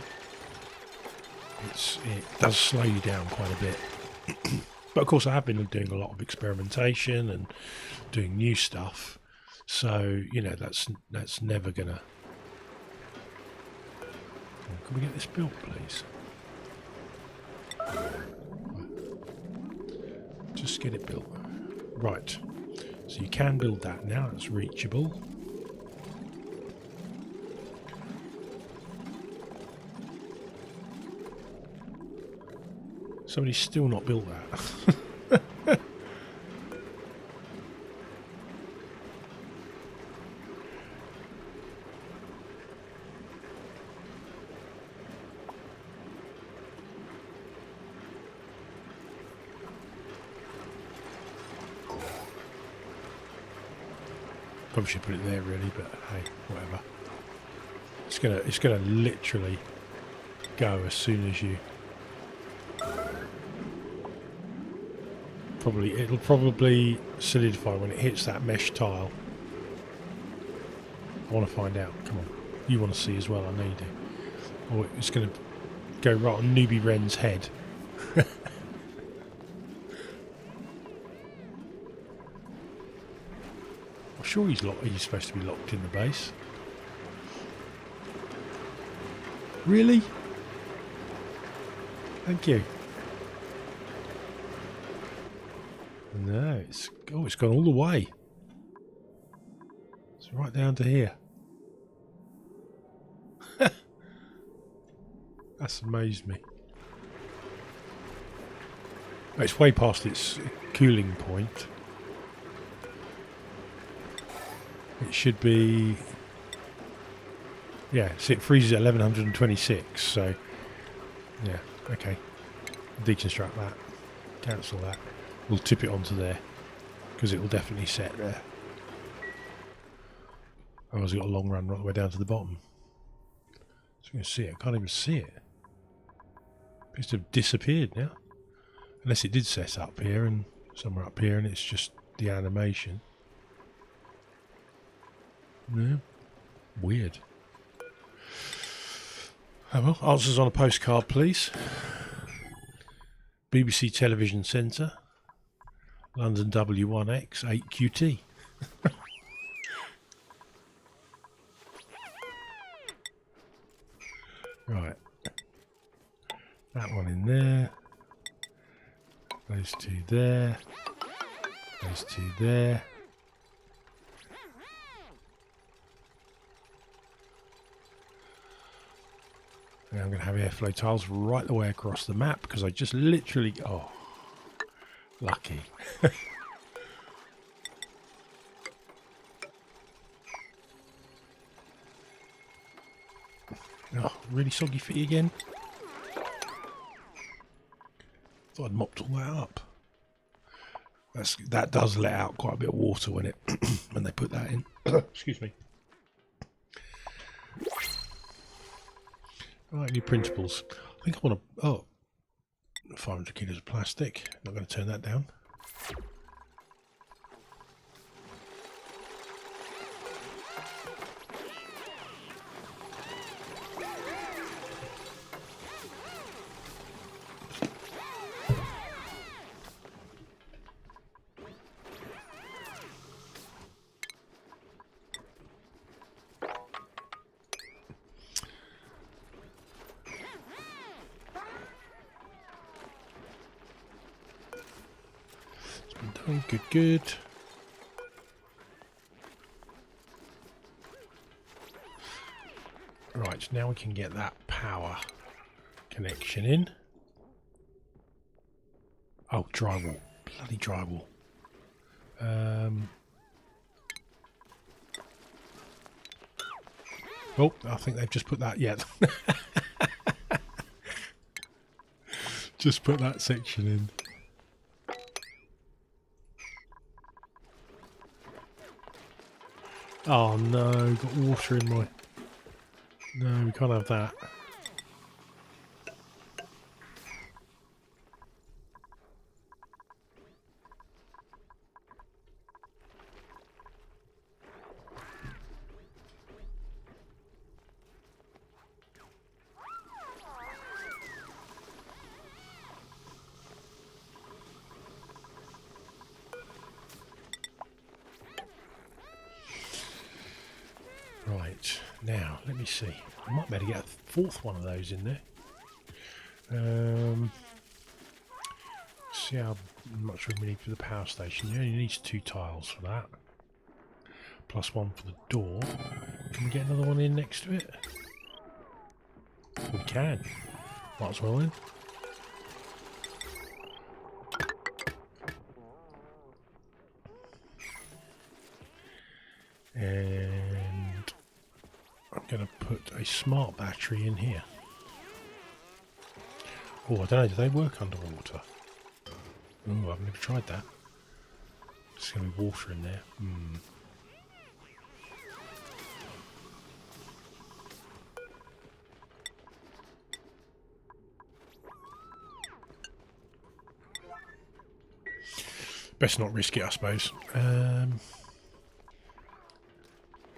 Speaker 1: it does slow you down quite a bit. But of course I have been doing a lot of experimentation and doing new stuff, so you know that's never gonna... Can we get this built, please? Just get it built. Right. So you can build that now. It's reachable. Somebody's still not built that. Probably should put it there really, but hey, whatever. It's gonna literally go as soon as you... It'll probably solidify when it hits that mesh tile. I want to find out. Come on, you want to see as well? I know you do. Or it's gonna go right on Newbie Wren's head. I'm sure he's supposed to be locked in the base. Really? Thank you. No, it's gone all the way. It's right down to here. That's amazed me. It's way past its cooling point. It should be... Yeah, see, it freezes at 1126, so... Yeah, okay. Deconstruct that. Cancel that. We'll tip it onto there, because it will definitely set there. Otherwise it's got a long run right the way down to the bottom. So you can see it. I can't even see it. It appears to have disappeared now. Unless it did set up here and somewhere up here and it's just the animation. Yeah. Weird. Oh well, answers on a postcard please. BBC Television Centre, London W1X 8QT. Right. That one in there. Those two there. Those two there. And I'm going to have airflow tiles right the way across the map because I just literally... Oh, lucky. Oh, really soggy feet again. Thought I'd mopped all that up. That does let out quite a bit of water when when they put that in. Excuse me. Right, new printables. I think I want to... Oh, 500 kilos of plastic. Not going to turn that down. Good, good. Right, now we can get that power connection in. Oh, drywall. Bloody drywall. Oh, I think they've just put that, yeah. Just put that section in. Oh no, got water in my... No, we can't have that. Right, now, let me see. I might be able to get a fourth one of those in there. See how much room we need for the power station. You only need 2 tiles for that. Plus 1 for the door. Can we get another one in next to it? We can. Might as well then. And I'm going to put a smart battery in here. Oh, I don't know, do they work underwater? Oh, I've never tried that. There's going to be water in there. Best not risk it, I suppose.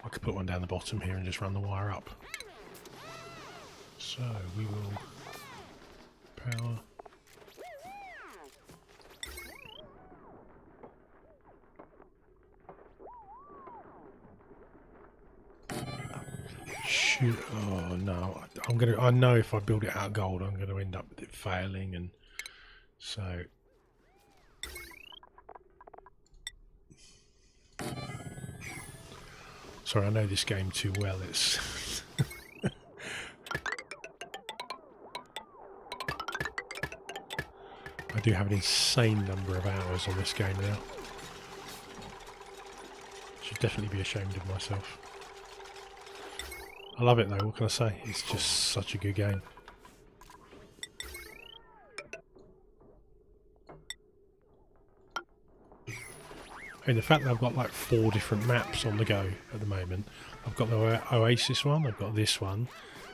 Speaker 1: I could put one down the bottom here and just run the wire up. So we will power. Shoot! Oh no! I know if I build it out of gold, I'm going to end up with it failing, and so. Sorry, I know this game too well. It's I do have an insane number of hours on this game now. Should definitely be ashamed of myself. I love it though, what can I say? It's just such a good game. And the fact that I've got like 4 different maps on the go at the moment. I've got the Oasis one, I've got this one,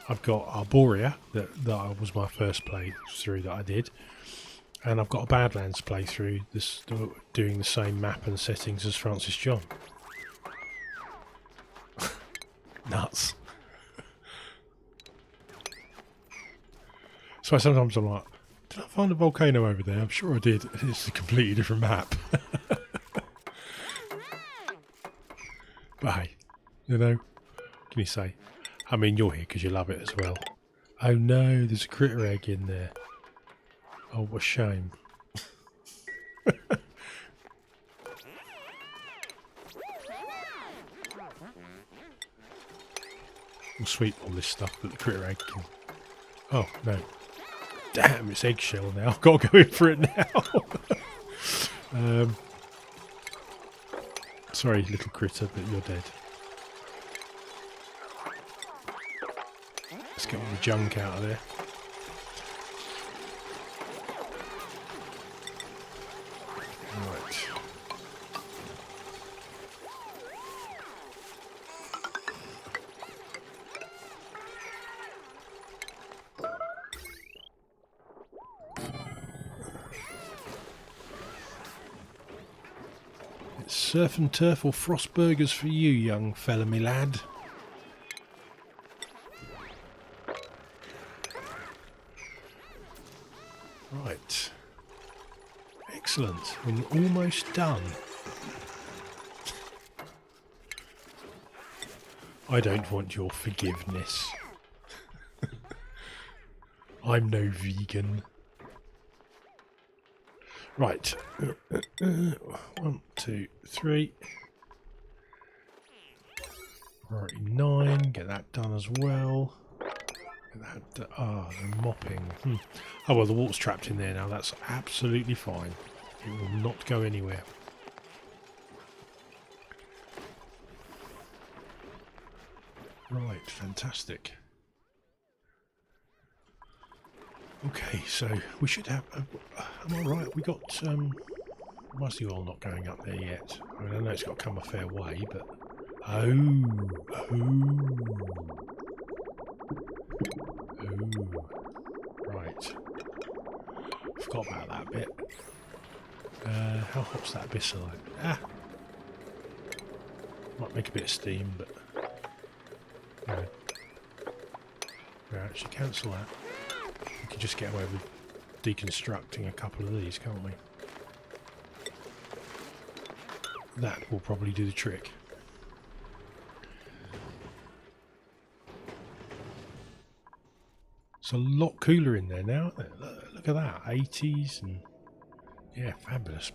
Speaker 1: I've got Arborea, that was my first playthrough that I did, and I've got a Badlands playthrough doing the same map and settings as Francis John. Nuts. So sometimes I'm like, did I find a volcano over there? I'm sure I did. It's a completely different map. But hey, you know, what can you say? I mean, you're here because you love it as well. Oh no, there's a critter egg in there. Oh, what a shame. We'll sweep all this stuff that the critter egg can Oh, no. Damn, it's eggshell now. I've got to go in for it now. Sorry, little critter, but you're dead. Let's get all the junk out of there. Right. It's surf and turf or frost burgers for you, young fella, me lad. Right. Excellent. We're almost done. I don't want your forgiveness. I'm no vegan. Right. 1, 2, 3. Right, 9. Get that done as well. Get that. The mopping. Oh well, the water's trapped in there now. That's absolutely fine. It will not go anywhere. Right, fantastic. Okay, so we should have. Am I right? We got. Why is the oil not going up there yet? I mean, I know it's got to come a fair way, but. Oh. Right. Forgot about that bit. How hot's that abyssal? Might make a bit of steam, but. No. We'll actually cancel that. We can just get away with deconstructing a couple of these, can't we? That will probably do the trick. It's a lot cooler in there now. Look at that, 80s, and yeah, fabulous.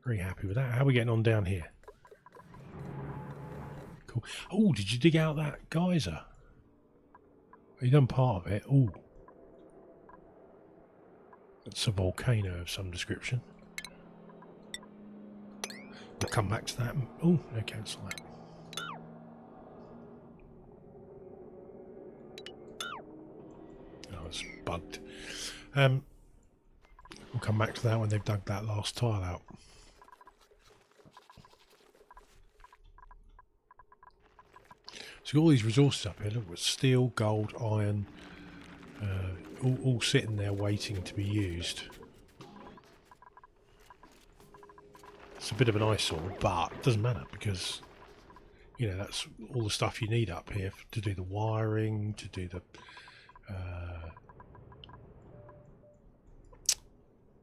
Speaker 1: Very happy with that. How are we getting on down here? Cool. Oh, did you dig out that geyser? You done part of it. Oh, it's a volcano of some description. We'll come back to that. Oh, no, cancel that. Oh, it's bugged. We'll come back to that when they've dug that last tile out. So all these resources up here. Look, with steel, gold, iron, all sitting there waiting to be used. It's a bit of an eyesore, but it doesn't matter because, you know, that's all the stuff you need up here to do the wiring, to do the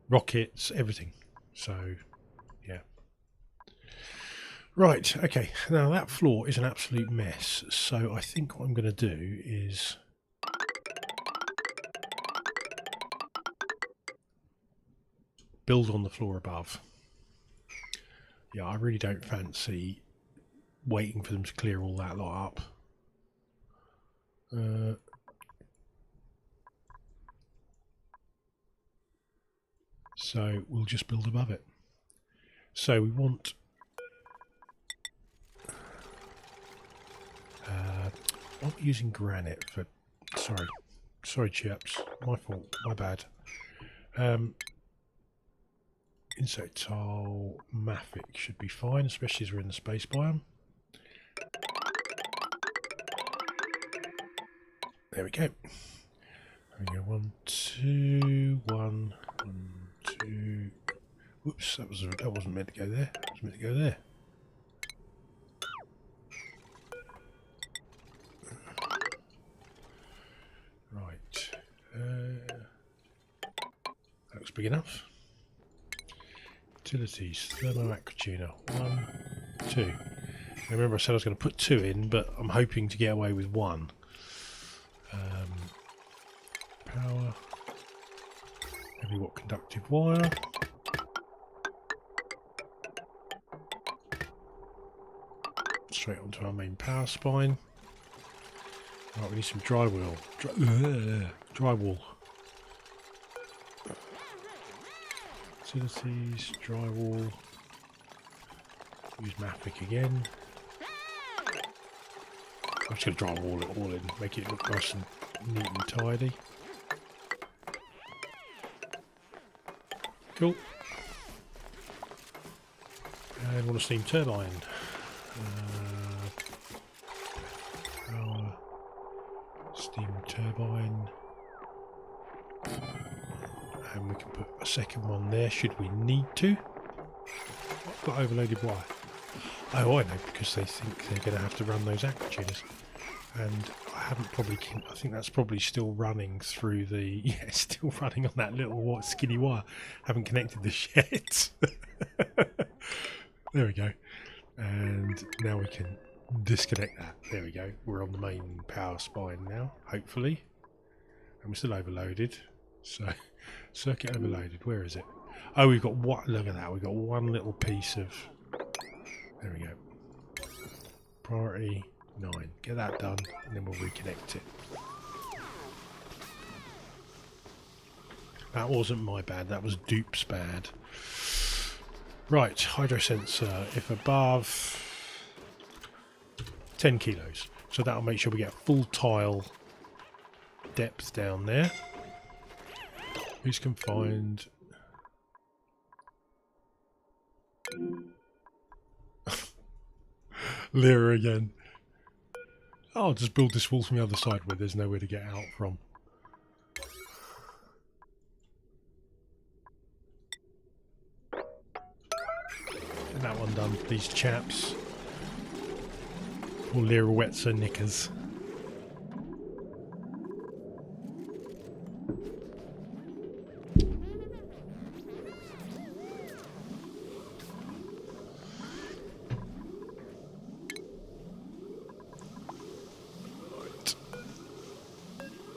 Speaker 1: rockets, everything. So, yeah. Right, okay. Now that floor is an absolute mess. So I think what I'm going to do is build on the floor above. Yeah, I really don't fancy waiting for them to clear all that lot up. So we'll just build above it. So we want I'm using granite for sorry chaps, my fault, my bad. Insect tile mafic should be fine, especially as we're in the space biome. There we go. There we go. 1, 2, 1, 2. Whoops, that wasn't meant to go there. It was meant to go there. Right. That looks big enough. Utilities, thermoactuator, 1, 2. Now remember I said I was going to put 2 in, but I'm hoping to get away with 1. Power, heavy watt conductive wire. Straight onto our main power spine. Right, we need some dry wheel. Drywall. Facilities, drywall. Use Mavic again. I'm just going to drywall it all in, make it look nice and neat and tidy. Cool. And want a steam turbine. Power. Steam turbine. And we can put a second one there should we need to. I've got overloaded wire. Oh, I know, because they think they're going to have to run those actuators. And I haven't probably... I think that's probably still running through the... Yeah, still running on that little skinny wire. Haven't connected the sheds. There we go. And now we can disconnect that. There we go. We're on the main power spine now, hopefully. And we're still overloaded. So, circuit overloaded. Where is it? Oh, we've got what? Look at that. We've got one little piece of... There we go. Priority 9. Get that done, and then we'll reconnect it. That wasn't my bad. That was Dupe's bad. Right, hydro sensor. If above 10 kilos. So that'll make sure we get full tile depth down there. Who's confined? Lyra again. I'll just build this wall from the other side where there's nowhere to get out from. And that one done, these chaps. Or Lyra wets her knickers.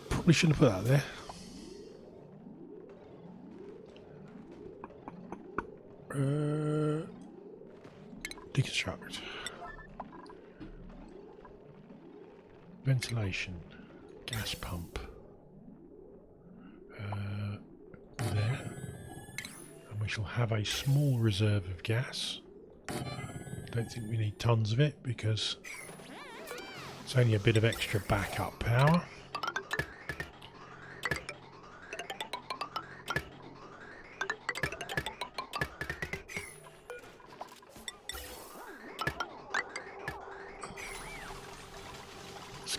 Speaker 1: Probably shouldn't have put that there. Deconstruct. Ventilation. Gas pump. There. And we shall have a small reserve of gas. Don't think we need tons of it because it's only a bit of extra backup power.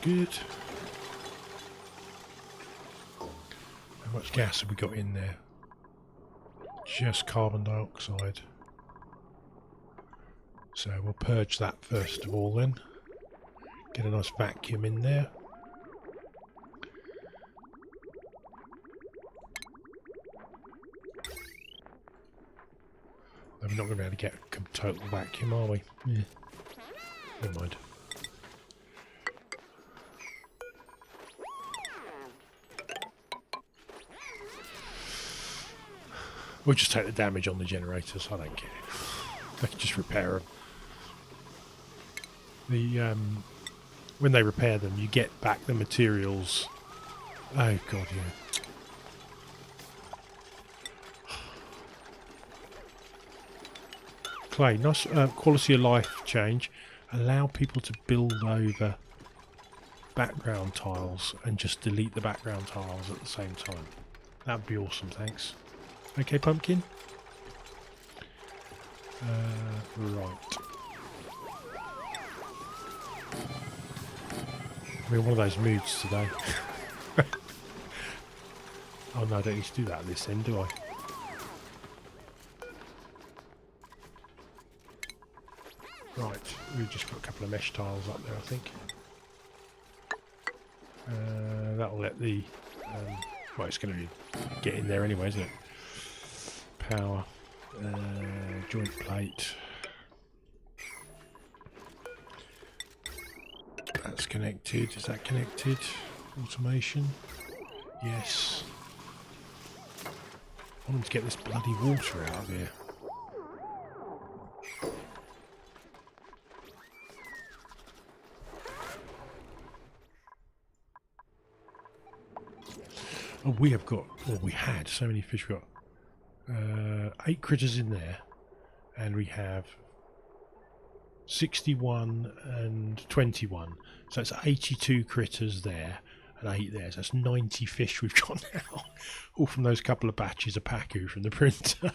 Speaker 1: Good. How much gas have we got in there? Just carbon dioxide. So we'll purge that first of all then. Get a nice vacuum in there. We're not going to be able to get a total vacuum, are we? Yeah. Never mind. We'll just take the damage on the generators, I don't care. I can just repair them. When they repair them, you get back the materials. Oh god, yeah. Clay, nice quality of life change. Allow people to build over background tiles and just delete the background tiles at the same time. That would be awesome, thanks. Okay, pumpkin. Right. We're in one of those moods today. Oh no, I don't need to do that at this end, do I? Right, we've just got a couple of mesh tiles up there, I think. That'll let the... well, it's going to get in there anyway, isn't it? Power, joint plate. That's connected. Is that connected? Automation. Yes. I want to get this bloody water out of here. Oh, we have got, well, we had so many fish. We got 8 critters in there, and we have 61 and 21. So it's 82 critters there and 8 there. So that's 90 fish we've got now. All from those couple of batches of Pacu from the printer.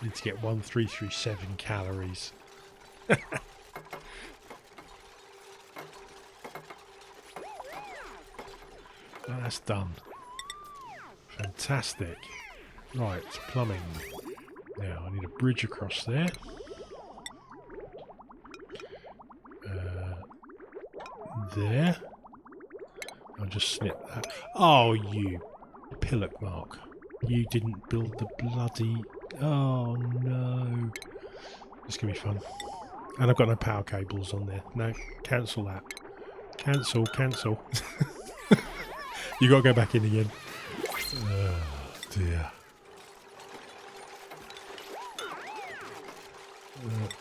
Speaker 1: Need to get 1337 calories. That's done. Fantastic. Right, plumbing. Now I need a bridge across there. There. I'll just snip that. Oh, you pillock mark. You didn't build the bloody... Oh, no. This is going to be fun. And I've got no power cables on there. No, cancel that. Cancel, cancel. You got to go back in again. Oh, dear.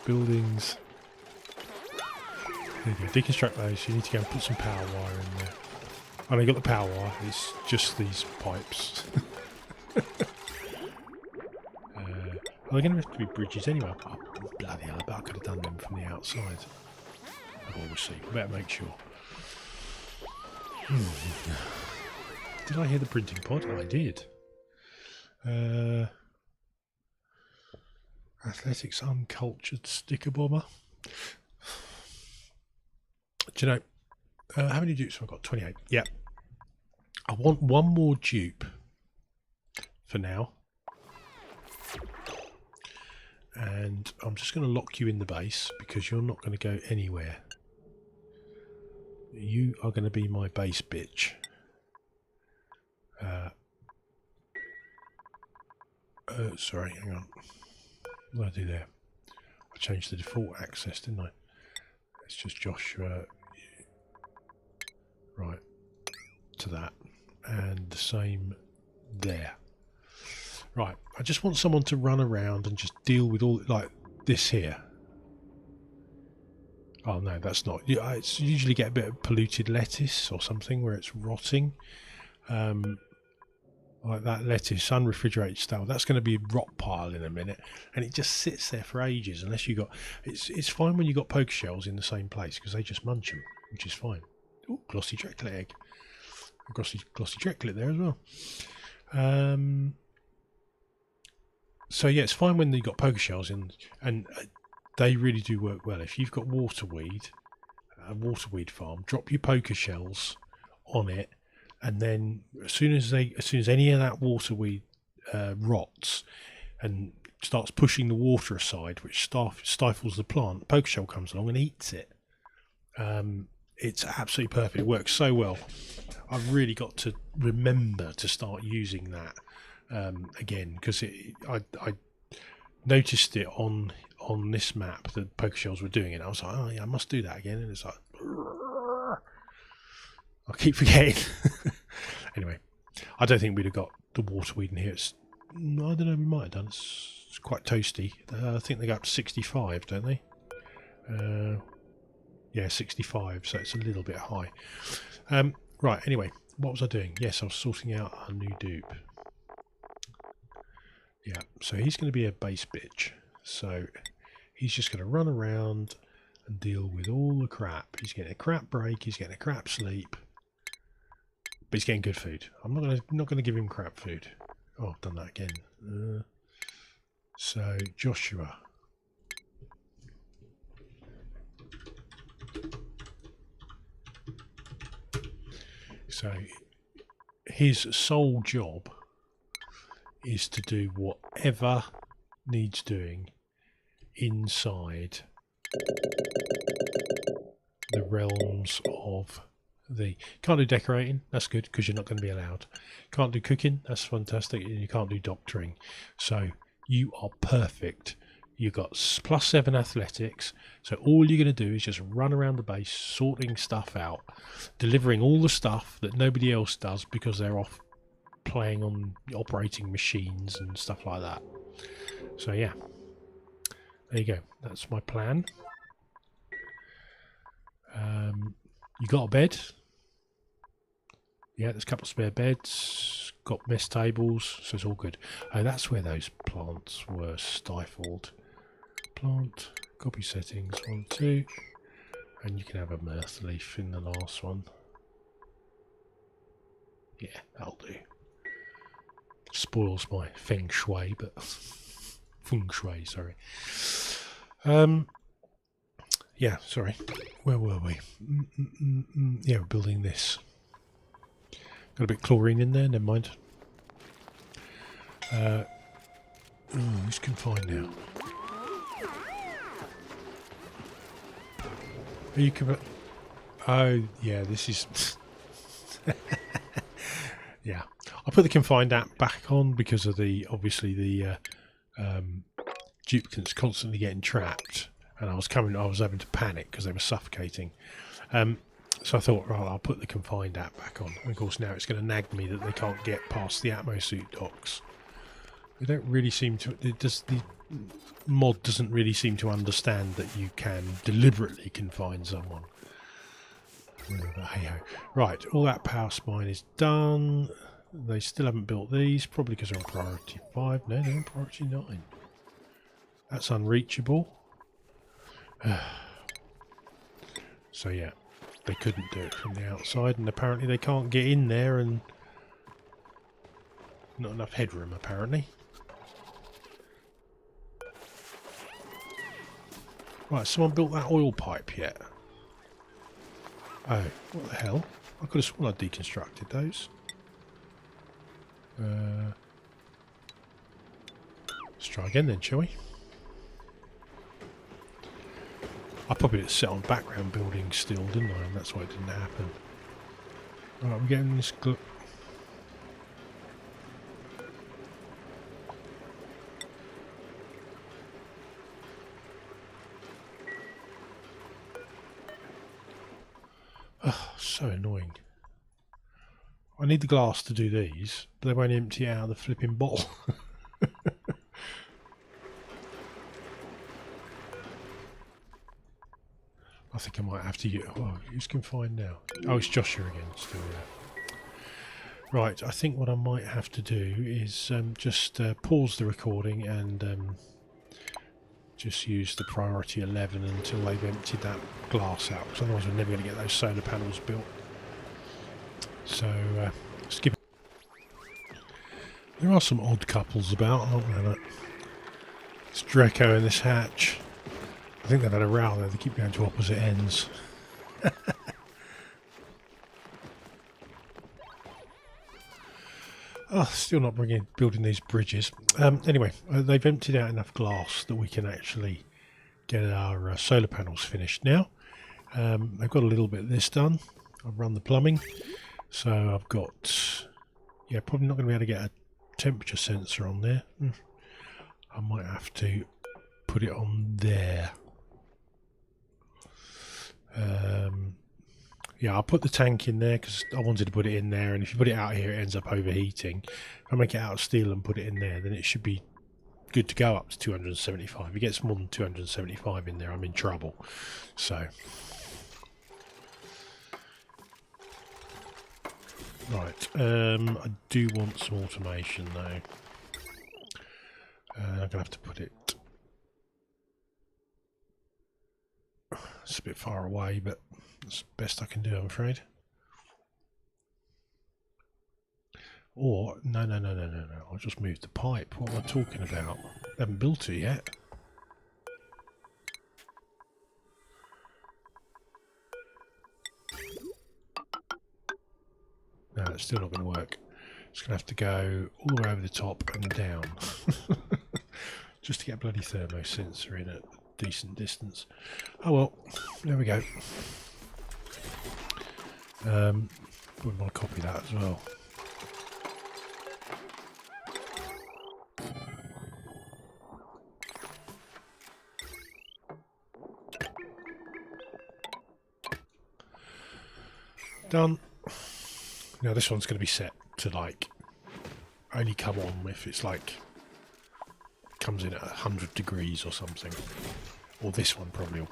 Speaker 1: Buildings. There you go. Deconstruct those. You need to go and put some power wire in there. Oh, no, you got the power wire. It's just these pipes. Are they going to have to be bridges anyway? Oh, bloody hell, I bet I could have done them from the outside. We'll see. I better make sure. Did I hear the printing pod? I did. Athletics uncultured sticker bomber. Do you know, how many dupes have I got? 28. Yeah. I want one more dupe for now. And I'm just going to lock you in the base because you're not going to go anywhere. You are going to be my base bitch. Sorry, hang on. What did I do there? I changed the default access, didn't I? It's just Joshua. Right. To that. And the same there. Right, I just want someone to run around and just deal with all, like this here. Oh no, that's not. It's usually get a bit of polluted lettuce or something where it's rotting. Like that lettuce, unrefrigerated style. That's going to be a rot pile in a minute, and it just sits there for ages unless you got. It's fine when you got poker shells in the same place because they just munch them, which is fine. Oh, glossy treclet egg, glossy treclet there as well. So yeah, it's fine when you got poker shells in, and they really do work well. If you've got waterweed, a waterweed farm, drop your poker shells on it, and then as soon as any of that waterweed rots and starts pushing the water aside, which stifles the plant, the poker shell comes along and eats it. It's absolutely perfect. It works so well. I've really got to remember to start using that again, because I noticed it on this map that poker shells were doing it. I was like, oh yeah, I must do that again, and it's like I keep forgetting. Anyway, I don't think we'd have got the waterweed in here. I don't know, we might have done. It's quite toasty. I think they go up to 65, don't they? Yeah, 65, so it's a little bit high. Right, anyway, what was I doing? Yes, I was sorting out a new dupe. Yeah, so he's going to be a base bitch. So he's just going to run around and deal with all the crap. He's getting a crap break, he's getting a crap sleep, but he's getting good food. I'm not going to give him crap food. Oh, I've done that again. So Joshua. So his sole job is to do whatever needs doing inside the realms of the... Can't do decorating, that's good because you're not going to be allowed. Can't do cooking, that's fantastic, and you can't do doctoring. So you are perfect. You've got +7 athletics, so all you're going to do is just run around the base sorting stuff out, delivering all the stuff that nobody else does because they're off playing on operating machines and stuff like that. So yeah, there you go, that's my plan. You got a bed? Yeah, there's a couple of spare beds. Got mess tables, so it's all good. Oh, that's where those plants were stifled. Plant, copy settings, 1, 2. And you can have a mirth leaf in the last one. Yeah, that'll do. Spoils my feng shui, but feng shui, sorry. Yeah, sorry. Where were we? Yeah, we're building this. Got a bit of chlorine in there, never mind. Who's confined now? Are you Oh, yeah, this is... yeah. I put the confined app back on because of obviously the duplicates constantly getting trapped, and I was having to panic because they were suffocating. So I thought, right, I'll put the confined app back on. And of course now it's going to nag me that they can't get past the atmosuit docks. They don't really seem to... the mod doesn't really seem to understand that you can deliberately confine someone. But hey ho. Right, all that power spine is done. They still haven't built these, probably because they're on priority 5. No, they're on priority 9. That's unreachable. So yeah, they couldn't do it from the outside, and apparently they can't get in there, and not enough headroom apparently. Right, someone built that oil pipe yet? Oh, what the hell? I could have sworn I deconstructed those. Let's try again then, shall we? I probably did set on background building still, didn't I? And that's why it didn't happen. Right, we're getting this... Oh, so annoying. I need the glass to do these, but they won't empty out of the flipping bottle. I think I might have to get... Oh, who's confined now? Oh, it's Joshua again, still there. Right, I think what I might have to do is just pause the recording and just use the priority 11 until they've emptied that glass out, because otherwise we're never going to get those solar panels built. So, skip it. There are some odd couples about, aren't there? It's Draco and this Hatch. I think they've had a row there, they keep going to opposite ends. Oh, still not building these bridges. Anyway, they've emptied out enough glass that we can actually get our solar panels finished now. I've got a little bit of this done. I've run the plumbing. So I've got... Yeah, probably not going to be able to get a temperature sensor on there. I might have to put it on there. Yeah, I'll put the tank in there because I wanted to put it in there, and if you put it out here it ends up overheating. If I make it out of steel and put it in there, then it should be good to go up to 275. If it gets more than 275 in there, I'm in trouble. So, right, I do want some automation though. I'm going to have to put it... It's a bit far away, but that's the best I can do, I'm afraid. Or, no. I'll just move the pipe. What am I talking about? I haven't built it yet. No, it's still not going to work. It's going to have to go all the way over the top and down. Just to get a bloody thermo sensor in at a decent distance. Oh well, there we go. Wouldn't want to copy that as well. Done. Now this one's going to be set to like only come on if it's like comes in at 100 degrees or something. Or this one probably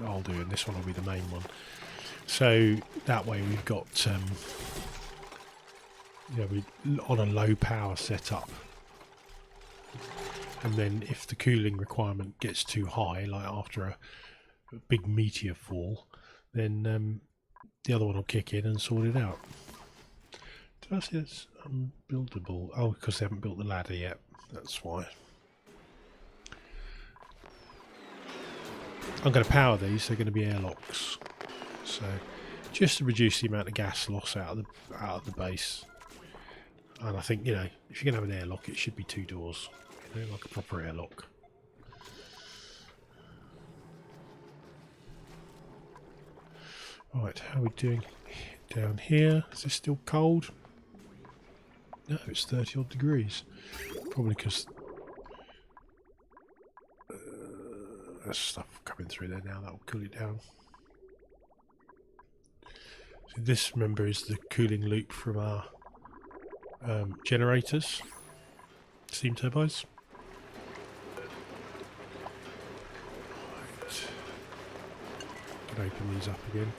Speaker 1: I'll do, and this one will be the main one. So that way we've got, we on a low power setup. And then if the cooling requirement gets too high, like after a big meteor fall, then the other one will kick in and sort it out. Did I say it's unbuildable? Oh, because they haven't built the ladder yet. That's why. I'm going to power these. They're going to be airlocks. So just to reduce the amount of gas loss out of the base. And I think, if you're going to have an airlock, it should be 2 doors. Like a proper airlock. Right, how are we doing down here? Is this still cold? No, it's 30 odd degrees. Probably because there's stuff coming through there now that will cool it down. So this, remember, is the cooling loop from our generators, steam turbines. Right. Can open these up again.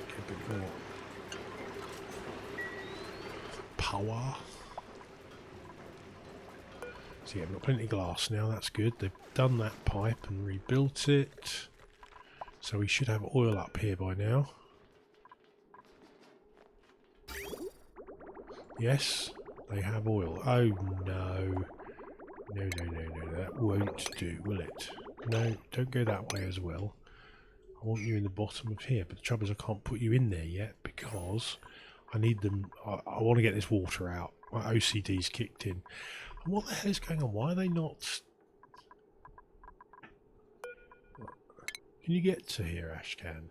Speaker 1: Get a bit more power. So yeah, we've got plenty of glass now, that's good. They've done that pipe and rebuilt it. So we should have oil up here by now. Yes, they have oil. Oh no. No, that won't do, will it? No, don't go that way as well. I want you in the bottom of here, but the trouble is I can't put you in there yet because I need them. I want to get this water out. My OCD's kicked in. And what the hell is going on? Why are they not? Can you get to here, Ashcan?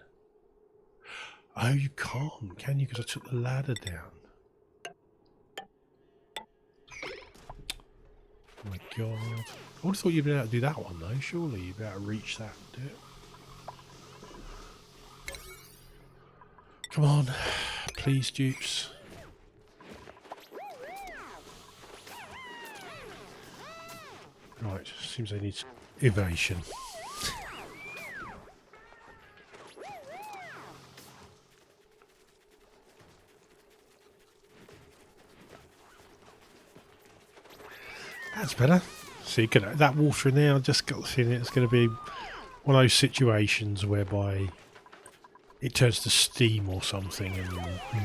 Speaker 1: Oh, you can't, can you? Because I took the ladder down. Oh my god. I would have thought you'd be able to do that one though, surely you'd be able to reach that and do it. Come on, please, dupes. Right, seems they need some evasion. That's better. See, that water in there, I just got the feeling it's going to be one of those situations whereby it turns to steam or something and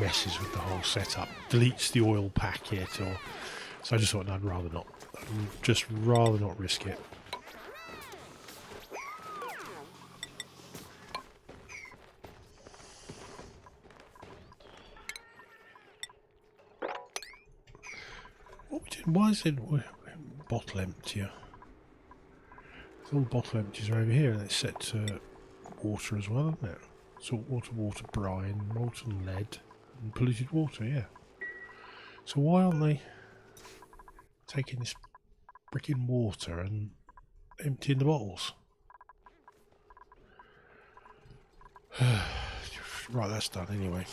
Speaker 1: messes with the whole setup, deletes the oil packet, or so I just thought, no, I'd rather not. I'd just rather not risk it. What are we doing? Why is it bottle emptier? All the bottle empties are over here, and it's set to water as well, isn't it? Salt water, water brine, molten lead, and polluted water, yeah. So why aren't they taking this freaking water and emptying the bottles? Right, that's done anyway.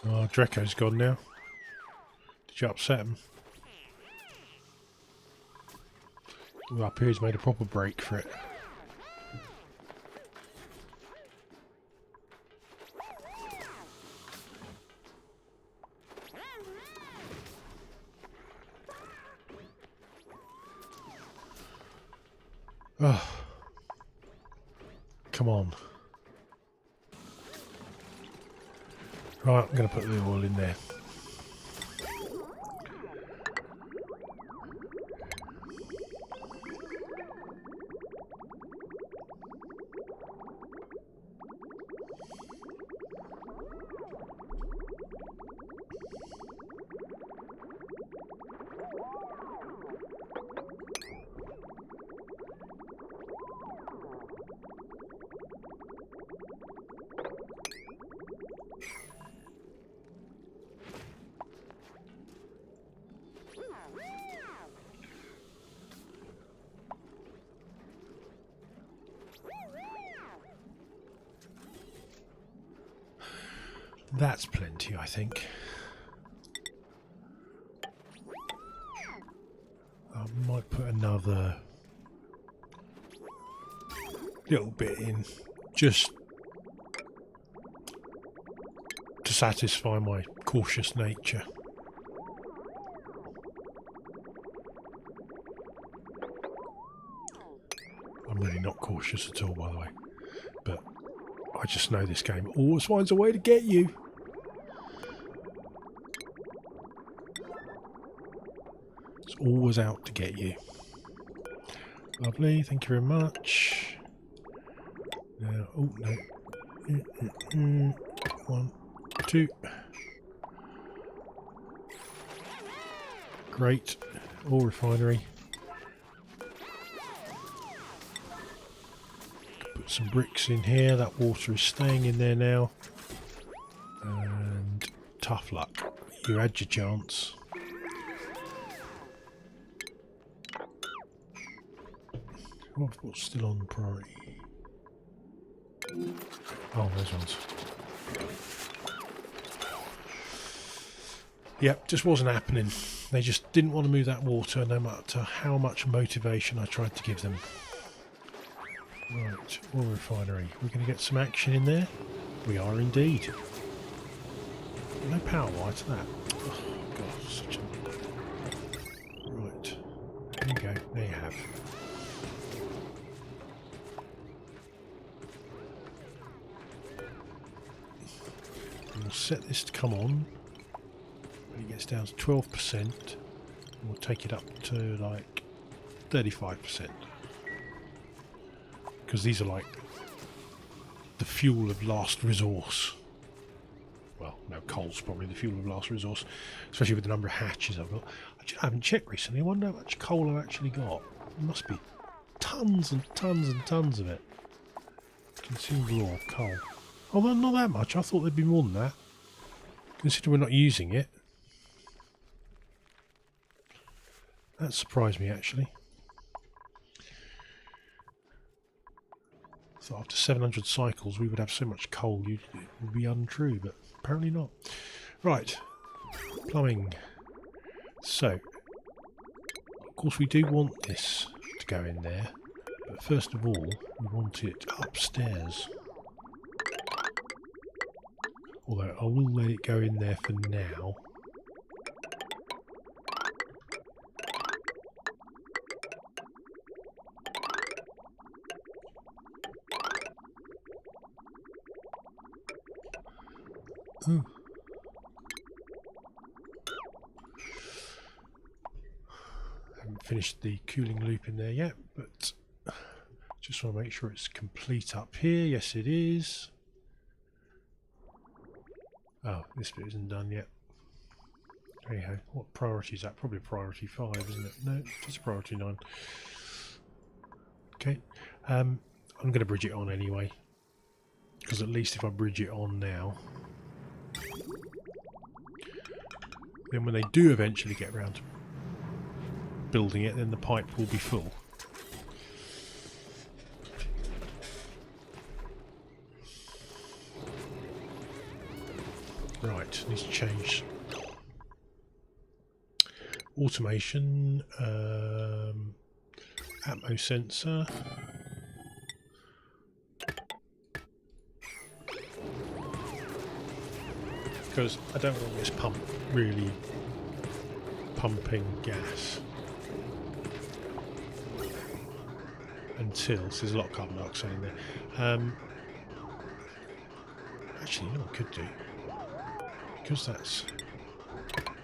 Speaker 1: Oh, Draco's gone now. Did you upset him? Ooh, up here he's made a proper break for it. Oh. Come on. Right, I'm going to put the oil in there. That's plenty, I think. I might put another little bit in, just to satisfy my cautious nature. I'm really not cautious at all, by the way, but I just know this game always finds a way to get you. It's always out to get you. Lovely, thank you very much. Now, oh no. 1, 2. Great. Oil refinery. Put some bricks in here. That water is staying in there now. And tough luck. You had your chance. What's still on priority? Oh, those ones. Yep, just wasn't happening. They just didn't want to move that water, no matter how much motivation I tried to give them. Right, oil refinery. We're going to get some action in there. We are indeed. No power wire to that. Oh, God, such a... Right. There you go. There you have. We'll set this to come on. When it gets down to 12%, and we'll take it up to like 35%. Because these are like the fuel of last resource. Well, no, coal's probably the fuel of last resource, especially with the number of hatches I've got. I haven't checked recently. I wonder how much coal I've actually got. There must be tons and tons and tons of it. Consumed raw coal. Oh, well, not that much. I thought there'd be more than that. Considering we're not using it. That surprised me, actually. I thought after 700 cycles we would have so much coal it would be untrue, but apparently not. Right. Plumbing. So, of course we do want this to go in there, but first of all we want it upstairs. Although I will let it go in there for now. Ooh. Haven't finished the cooling loop in there yet, but just want to make sure it's complete up here. Yes, it is. Oh, this bit isn't done yet. Anyhow, what priority is that? Probably priority 5, isn't it? No, just priority 9. Okay, I'm going to bridge it on anyway, because at least if I bridge it on now, then when they do eventually get around to building it, then the pipe will be full. Right, needs to change. Automation, atmo sensor. Because I don't want this pump really pumping gas until there's a lot of carbon dioxide in there. Actually, you know what I could do? Because that's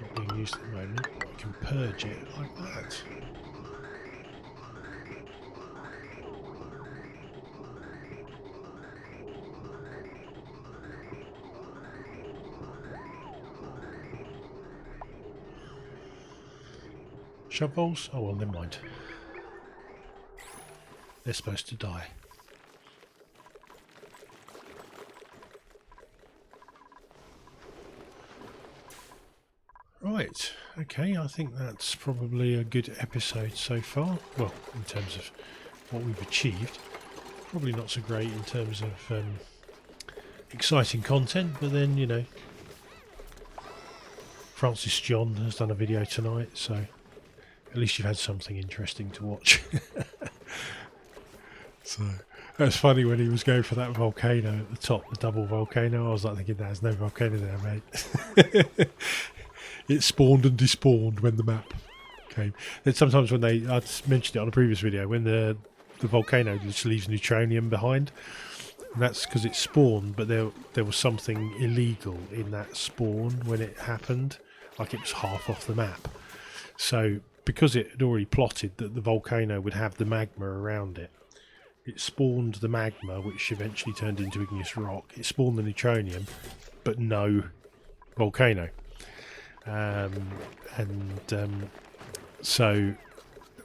Speaker 1: not being used at the moment, I can purge it like that. Shovels? Oh well, never mind. They're supposed to die. Right, okay, I think that's probably a good episode so far. Well, in terms of what we've achieved. Probably not so great in terms of exciting content, but then, you know, Francis John has done a video tonight, so at least you've had something interesting to watch. So it was funny when he was going for that volcano at the top, the double volcano. I was like thinking, there's no volcano there, mate. It spawned and despawned when the map came. And sometimes when I mentioned it on a previous video, when the volcano just leaves neutronium behind, and that's because it spawned, but there was something illegal in that spawn when it happened, like it was half off the map. So because it had already plotted that the volcano would have the magma around it, it spawned the magma, which eventually turned into igneous rock. It spawned the neutronium, but no volcano. So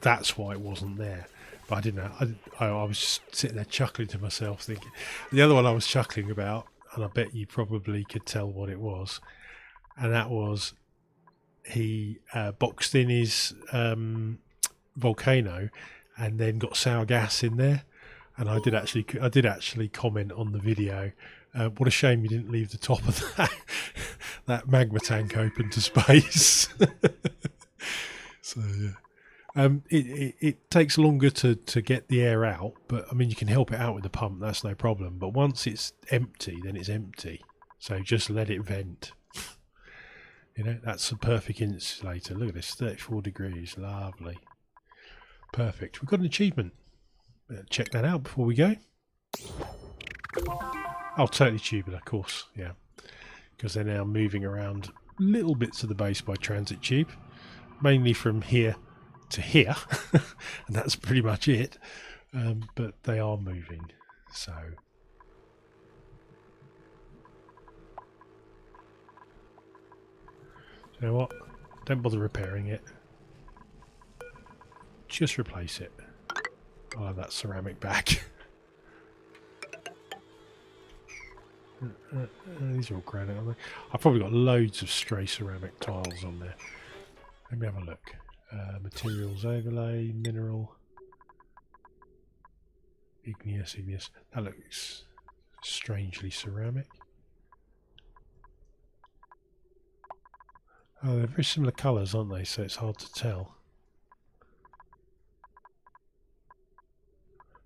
Speaker 1: that's why it wasn't there. But I didn't know. I was just sitting there chuckling to myself, thinking. The other one I was chuckling about, and I bet you probably could tell what it was, and that was he boxed in his volcano and then got sour gas in there. And I did actually comment on the video. What a shame you didn't leave the top of that magma tank open to space. So yeah, it takes longer to get the air out, but I mean you can help it out with the pump. That's no problem. But once it's empty, then it's empty. So just let it vent. You know, that's a perfect insulator. Look at this, 34 degrees, lovely, perfect. We've got an achievement. Check that out before we go. Oh, totally tubular, of course, yeah. Because they're now moving around little bits of the base by transit tube, mainly from here to here, and that's pretty much it. But they are moving, so. You know what? Don't bother repairing it. Just replace it. I'll have that ceramic back. These are all granite, aren't they? I've probably got loads of stray ceramic tiles on there. Let me have a look. Materials overlay, mineral, igneous. That looks strangely ceramic. Oh, they're very similar colours, aren't they? So it's hard to tell.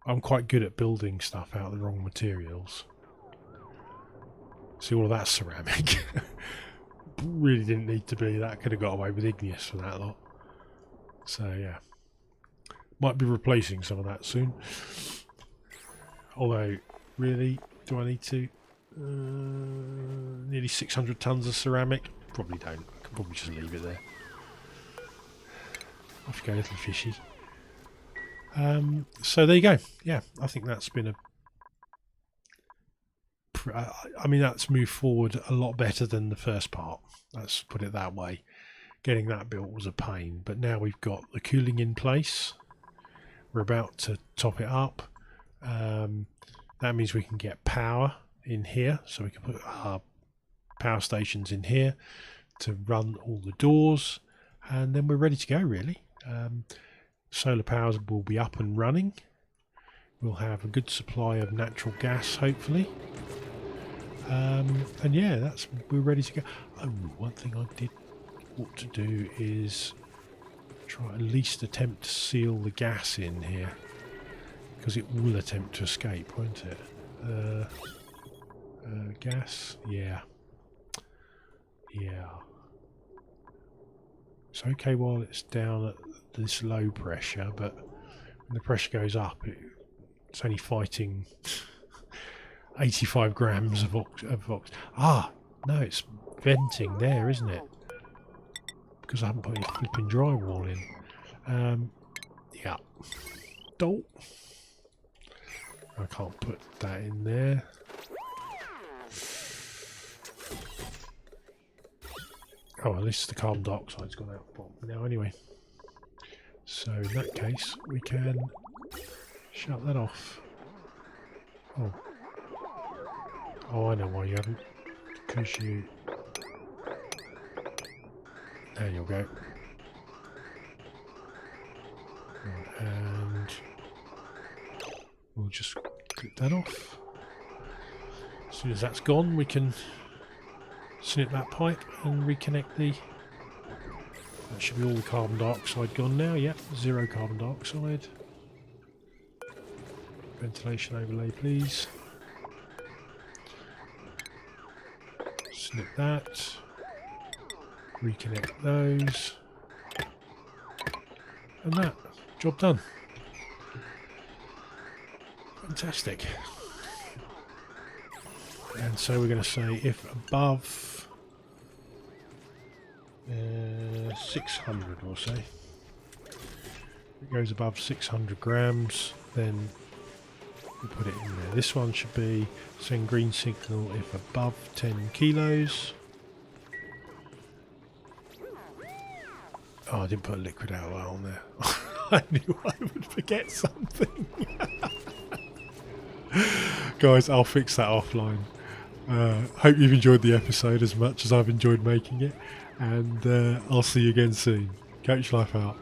Speaker 1: I'm quite good at building stuff out of the wrong materials. See, all of that ceramic. Really didn't need to be. That could have got away with igneous for that lot. So yeah, might be replacing some of that soon. Although, really, do I need to? Nearly 600 tons of ceramic. Probably don't. I can probably just leave it there. Off you go, little fishy. So there you go. Yeah, I think that's been I mean, that's moved forward a lot better than the first part. Let's put it that way. Getting that built was a pain, but now we've got the cooling in place. We're about to top it up. That means we can get power in here, so we can put our power stations in here to run all the doors, and then we're ready to go, really. Solar powers will be up and running. We'll have a good supply of natural gas, hopefully. And yeah, we're ready to go. Oh, one thing I did want to do is try at least attempt to seal the gas in here, because it will attempt to escape, won't it? Gas, yeah. It's okay while it's down at this low pressure, but when the pressure goes up, it's only fighting 85 grams of ox. Ah, no, it's venting there, isn't it? Because I haven't put any flipping drywall in. Yeah. Don't. I can't put that in there. Oh, at least the carbon dioxide's gone out the bottom now anyway. So in that case, we can shut that off. Oh. Oh, I know why you haven't. Because you... There you go. And we'll just click that off. As soon as that's gone, we can snip that pipe and reconnect the... That should be all the carbon dioxide gone now. Yep, zero carbon dioxide. Ventilation overlay, please. Snip that. Reconnect those. And that. Job done. Fantastic. And so we're going to say if above 600, we'll say. If it goes above 600 grams, then we put it in there. This one should be send green signal if above 10 kilos. Oh, I didn't put a liquid outlet on there. I knew I would forget something. Guys, I'll fix that offline. Hope you've enjoyed the episode as much as I've enjoyed making it, and I'll see you again soon. Coach Life out.